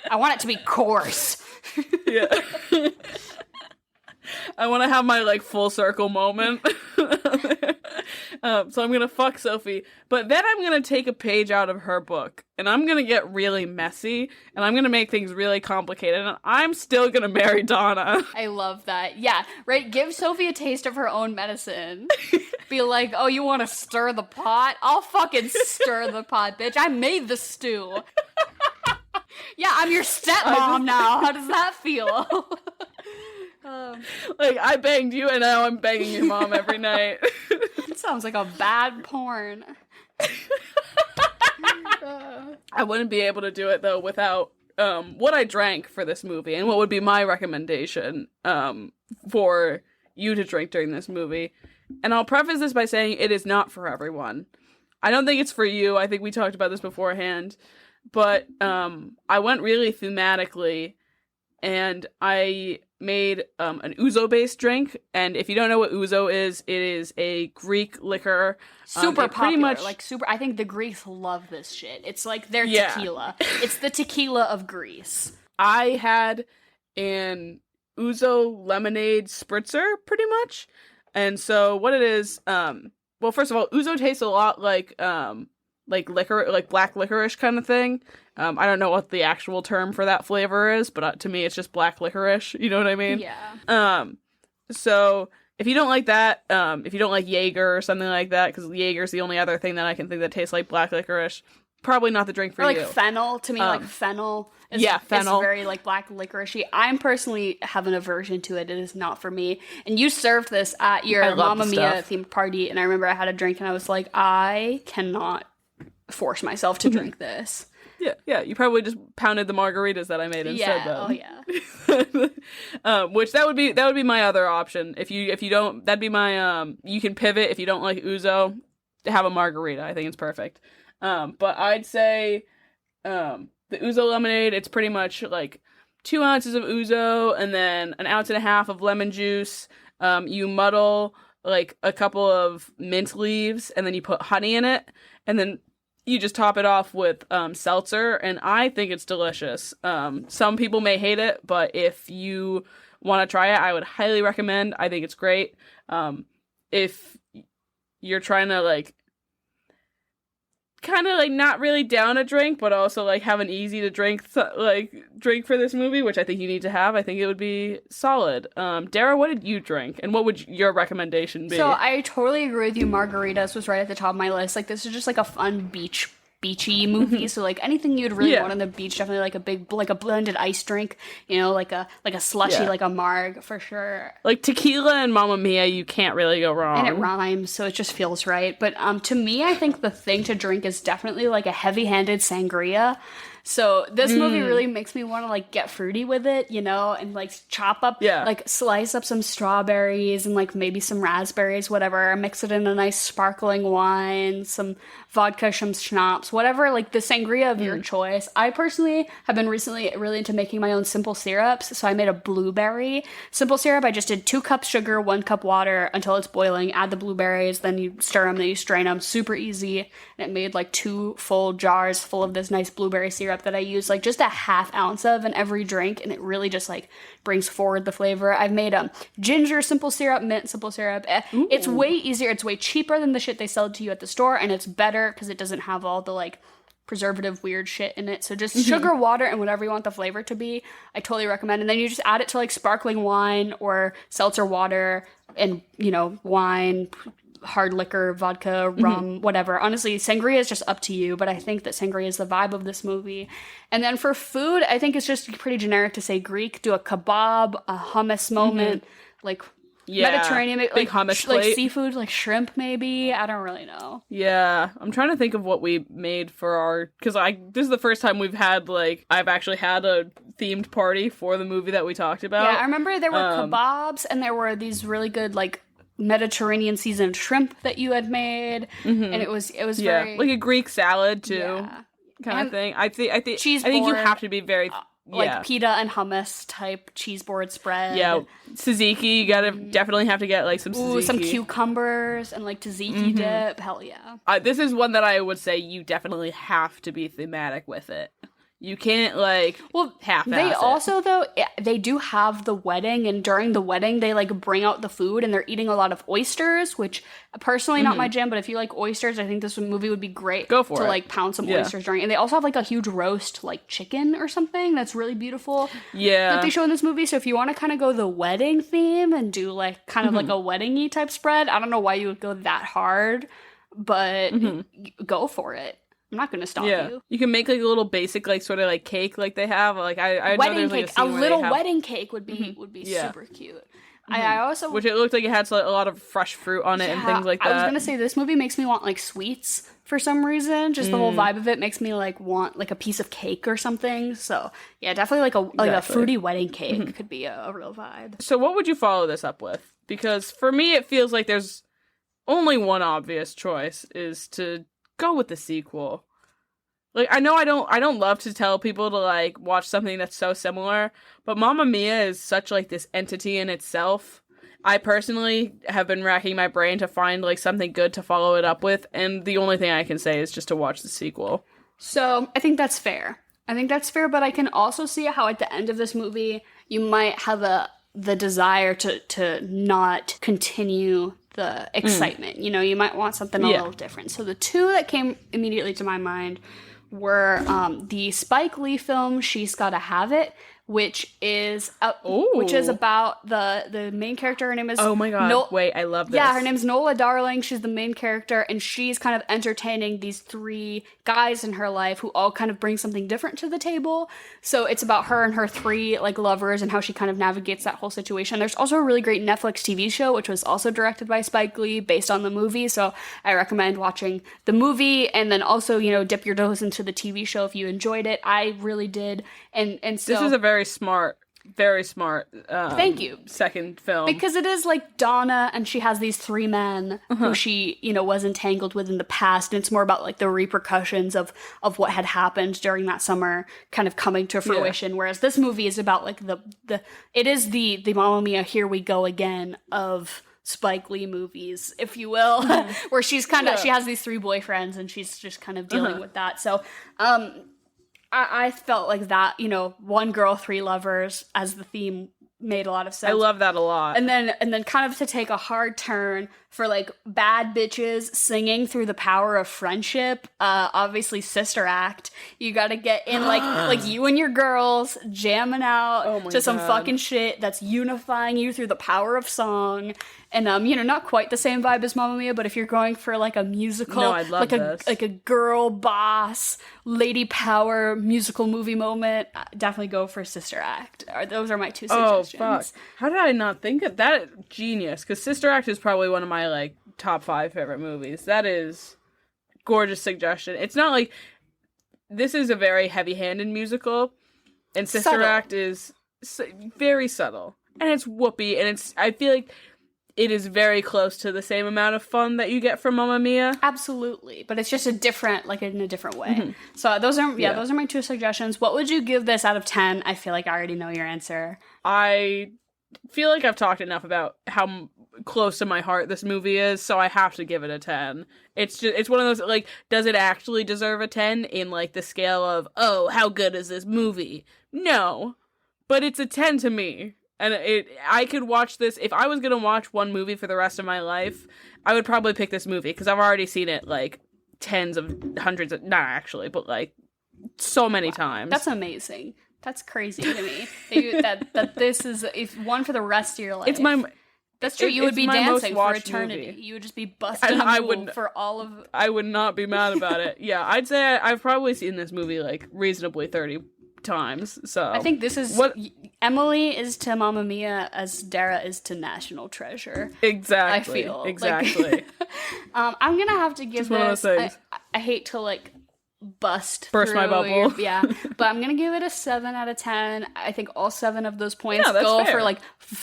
I want it to be coarse. Yeah. I want to have my like full circle moment. So I'm gonna fuck Sophie, but then I'm gonna take a page out of her book, and I'm gonna get really messy, and I'm gonna make things really complicated, and I'm still gonna marry Donna. I love that. Yeah, right? Give Sophie a taste of her own medicine. Be like, oh, you want to stir the pot? I'll fucking stir the pot, bitch. I made the stew. Yeah, I'm your stepmom now. How does that feel? Like, I banged you, and now I'm banging your mom every night. It sounds like a bad porn. I wouldn't be able to do it, though, without what I drank for this movie, and what would be my recommendation for you to drink during this movie. And I'll preface this by saying it is not for everyone. I don't think it's for you. I think we talked about this beforehand. But I went really thematically, and I made an ouzo-based drink. And if you don't know what ouzo is, it is a Greek liquor. Super popular. I think the Greeks love this shit. It's like their tequila. It's the tequila of Greece. I had an ouzo lemonade spritzer, pretty much. And so what it is, well, first of all, ouzo tastes a lot like liquor, like black licorice kind of thing. I don't know what the actual term for that flavor is, but to me it's just black licorice. You know what I mean? Yeah. So if you don't like that, if you don't like Jaeger or something like that, because Jaeger's the only other thing that I can think that tastes like black licorice, probably not the drink for you. Or fennel. To me, fennel is, fennel. is very like black licoricey. I'm personally have an aversion to it. It is not for me. And you served this at your Mamma Mia themed party, and I remember I had a drink and I was like, I cannot force myself to drink this. Yeah, you probably just pounded the margaritas that I made instead. Which that would be my other option. If you don't, that'd be my you can pivot if you don't like ouzo, have a margarita. I think it's perfect. But I'd say the ouzo lemonade, it's pretty much like 2 ounces of ouzo and then 1.5 ounces of lemon juice. You muddle like a couple of mint leaves and then you put honey in it, and then you just top it off with seltzer, and I think it's delicious. Some people may hate it, but if you want to try it, I would highly recommend. I think it's great. If you're trying to like kind of like not really down a drink, but also like have an easy to drink drink for this movie, which I think you need to have, I think it would be solid. Dara, what did you drink, and what would your recommendation be? So I totally agree with you. Margaritas was right at the top of my list. Like, this is just like a fun beachy movie, so like anything you'd really want on the beach, definitely like a blended ice drink, you know, like a slushy, like a marg for sure. Like tequila and Mamma Mia, you can't really go wrong. And it rhymes, so it just feels right. But to me, I think the thing to drink is definitely like a heavy-handed sangria. So this movie really makes me want to like get fruity with it, you know, and like chop up, like slice up some strawberries and like maybe some raspberries, whatever, mix it in a nice sparkling wine, some vodka, some schnapps, whatever, like the sangria of your choice. I personally have been recently really into making my own simple syrups. So I made a blueberry simple syrup. I just did 2 cups sugar, 1 cup water until it's boiling, add the blueberries, then you stir them, then you strain them, super easy. And it made like 2 full jars full of this nice blueberry syrup that I use like just a ½ ounce of in every drink, and it really just like brings forward the flavor. I've made a ginger simple syrup, mint simple syrup. It's way easier, it's way cheaper than the shit they sell to you at the store, and it's better because it doesn't have all the like preservative weird shit in it. So just sugar, water, and whatever you want the flavor to be. I totally recommend. And then you just add it to like sparkling wine or seltzer water and, you know, wine, hard liquor, vodka, rum, whatever. Honestly, sangria is just up to you, but I think that sangria is the vibe of this movie. And then for food, I think it's just pretty generic to say Greek. Do a kebab, a hummus moment, like Mediterranean, big like hummus like plate. seafood, like shrimp maybe. I don't really know. Yeah, I'm trying to think of what we made for our, because this is the first time we've had like, I've actually had a themed party for the movie that we talked about. Yeah, I remember there were kebabs and there were these really good like Mediterranean seasoned shrimp that you had made, and it was very like a Greek salad too, kind of thing. I think you have to be very like pita and hummus type cheese board spread. Yeah, tzatziki. You gotta definitely have to get like some tzatziki. Some cucumbers and like tzatziki dip. Hell yeah. This is one that I would say you definitely have to be thematic with it. You can't like half-ass They it. also though they do have the wedding, and during the wedding they like bring out the food and they're eating a lot of oysters, which personally not my jam, but if you like oysters, I think this movie would be great. Go for it. Like pound some oysters during. And they also have like a huge roast like chicken or something that's really beautiful. Yeah. That they show in this movie. So if you want to kind of go the wedding theme and do like kind of like a wedding-y type spread, I don't know why you would go that hard, but go for it. I'm not gonna stop you. You can make like a little basic like sort of like cake like they have. Like I wedding know there's, cake. like, A little wedding cake would be super cute. I also which it looked like it had a lot of fresh fruit on it and things like that. I was gonna say this movie makes me want like sweets for some reason. Just the whole vibe of it makes me like want like a piece of cake or something. So yeah, definitely like a fruity wedding cake could be a real vibe. So what would you follow this up with? Because for me, it feels like there's only one obvious choice is to go with the sequel. Like, I know I don't love to tell people to like watch something that's so similar, but Mamma Mia is such like this entity in itself. I personally have been racking my brain to find like something good to follow it up with, and the only thing I can say is just to watch the sequel. So I think that's fair. But I can also see how at the end of this movie you might have the desire to not continue the excitement. You know, you might want something a little different. So the two that came immediately to my mind were the Spike Lee film She's Gotta Have It, which is about the main character. Her name is oh my god, wait, I love this. Yeah, her name's Nola Darling. She's the main character, and she's kind of entertaining these 3 guys in her life who all kind of bring something different to the table. So it's about her and her 3 like lovers and how she kind of navigates that whole situation. There's also a really great Netflix TV show which was also directed by Spike Lee based on the movie, so I recommend watching the movie and then also, you know, dip your toes into the TV show if you enjoyed it. I really did, and so this is a very smart thank you. Second film, because it is like Donna and she has these 3 men who she, you know, was entangled with in the past, and it's more about like the repercussions of what had happened during that summer kind of coming to fruition, whereas this movie is about like it is the Mamma Mia Here We Go Again of Spike Lee movies, if you will, where she's kind of she has these 3 boyfriends and she's just kind of dealing with that. So I felt like that, you know, 1 girl, 3 lovers as the theme made a lot of sense. I love that a lot. And then kind of to take a hard turn for like bad bitches singing through the power of friendship. Obviously Sister Act. You gotta get in like you and your girls jamming out to some fucking shit that's unifying you through the power of song. And not quite the same vibe as Mamma Mia, but if you're going for like a musical, no, I'd love like a girl boss, lady power musical movie moment, definitely go for Sister Act. Those are my two suggestions. Oh fuck! How did I not think of that? Genius, because Sister Act is probably one of my like top 5 favorite movies. That is gorgeous suggestion. It's not like this is a very heavy-handed musical, and Sister Act is very subtle, and it's whoopee, and I feel like it is very close to the same amount of fun that you get from Mamma Mia. Absolutely, but it's just in a different way. So those are my 2 suggestions. What would you give this out of 10? I feel like I already know your answer. I feel like I've talked enough about how close to my heart this movie is, so I have to give it a 10. It's one of those, like, does it actually deserve a 10 in, like, the scale of, oh, how good is this movie? No. But it's a 10 to me. And I could watch this, if I was going to watch one movie for the rest of my life, I would probably pick this movie, because I've already seen it, like, tens of hundreds of, not actually, but, like, so many times. That's amazing. That's crazy to me. that this is, if one for the rest of your life. It's my... That's true. You would be dancing for eternity. Movie. You would just be busting a move for all of... I would not be mad about it. Yeah, I'd say I've probably seen this movie, like, reasonably 30 times, so... I think this is... What Emily is to Mamma Mia as Dara is to National Treasure. Exactly. I feel. Exactly. Like, I'm gonna have to give this... One of those things. I hate to, like... burst my bubble. But I'm gonna give it a 7 out of 10. I think all 7 of those points that's go fair. for like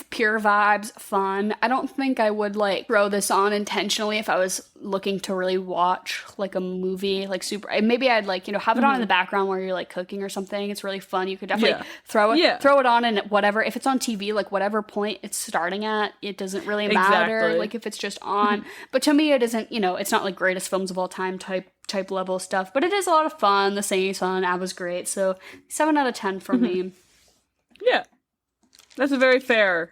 pure vibes, fun. I don't think I would like throw this on intentionally if I was looking to really watch like a movie, like super. Maybe I'd like have it on in the background while you're like cooking or something. It's really fun. You could definitely throw it on, and whatever, if it's on TV, like whatever point it's starting at, it doesn't really matter. Exactly. Like if it's just on. But to me, it isn't. It's not like greatest films of all time type level stuff, but it is a lot of fun. The singing's fun. ABBA's great. So 7 out of 10 for me. Yeah. That's a very fair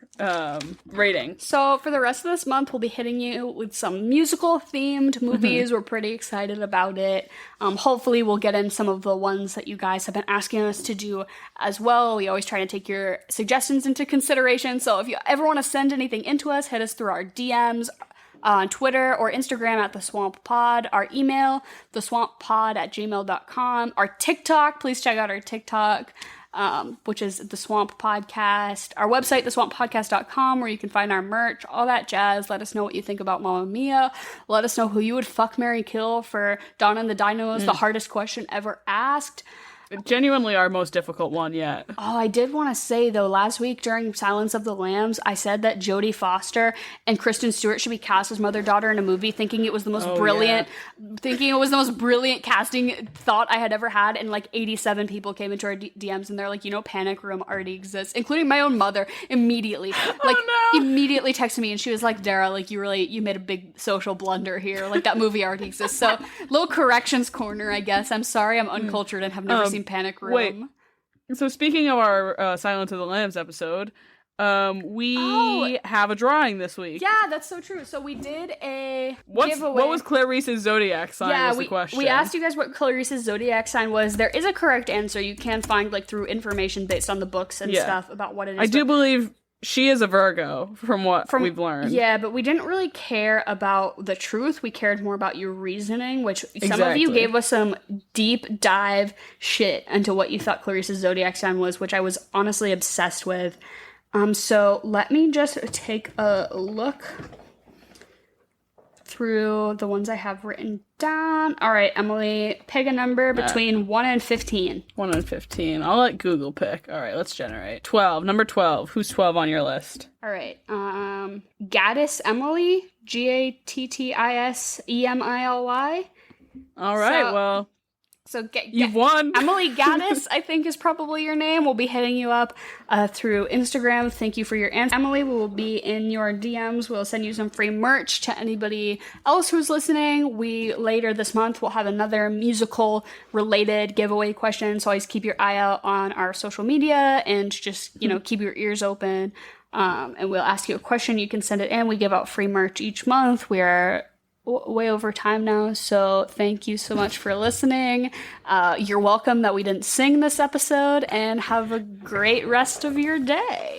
rating. So for the rest of this month, we'll be hitting you with some musical themed movies. We're pretty excited about it. Hopefully we'll get in some of the ones that you guys have been asking us to do as well. We always try to take your suggestions into consideration. So if you ever want to send anything into us, hit us through our DMs, on Twitter or Instagram at The Swamp Pod. Our email, theswamppod@gmail.com. Our TikTok, please check out our TikTok, which is The Swamp Podcast. Our website, theswamppodcast.com, where you can find our merch, all that jazz. Let us know what you think about Mamma Mia. Let us know who you would fuck, marry, kill for Donna and the Dinos, the hardest question ever asked. Genuinely our most difficult one yet. Oh, I did want to say, though, last week during Silence of the Lambs, I said that Jodie Foster and Kristen Stewart should be cast as mother-daughter in a movie, thinking it was the most brilliant casting thought I had ever had, and like 87 people came into our DMs, and they're like, Panic Room already exists, including my own mother, immediately. Immediately texted me, and she was like, Dara, like, you made a big social blunder here. Like, that movie already exists. So, little corrections corner, I guess. I'm sorry, I'm uncultured and have never seen Panic Room. Wait. So speaking of our Silence of the Lambs episode, we have a drawing this week. Yeah, that's so true. So we did a giveaway. What was Clarice's zodiac sign? Was the question. We asked you guys what Clarice's zodiac sign was. There is a correct answer. You can find like through information based on the books and stuff about what it is. I do believe she is a Virgo, from what we've learned. Yeah, but we didn't really care about the truth. We cared more about your reasoning, which some of you gave us some deep dive shit into what you thought Clarice's zodiac sign was, which I was honestly obsessed with. So let me just take a look through the ones I have written down. All right, Emily, pick a number between 1 and 15. 1 and 15. I'll let Google pick. All right, let's generate. 12. Number 12. Who's 12 on your list? All right. Gaddis Emily. Gattissemily. All right, So You've won. Emily Gaddis, I think, is probably your name. We'll be hitting you up through Instagram. Thank you for your answer. Emily, we will be in your DMs. We'll send you some free merch to anybody else who's listening. We, later this month, will have another musical-related giveaway question, so always keep your eye out on our social media and just, keep your ears open. And we'll ask you a question. You can send it in. We give out free merch each month. We are way over time now, so thank you so much for listening. You're welcome that we didn't sing this episode, and have a great rest of your day.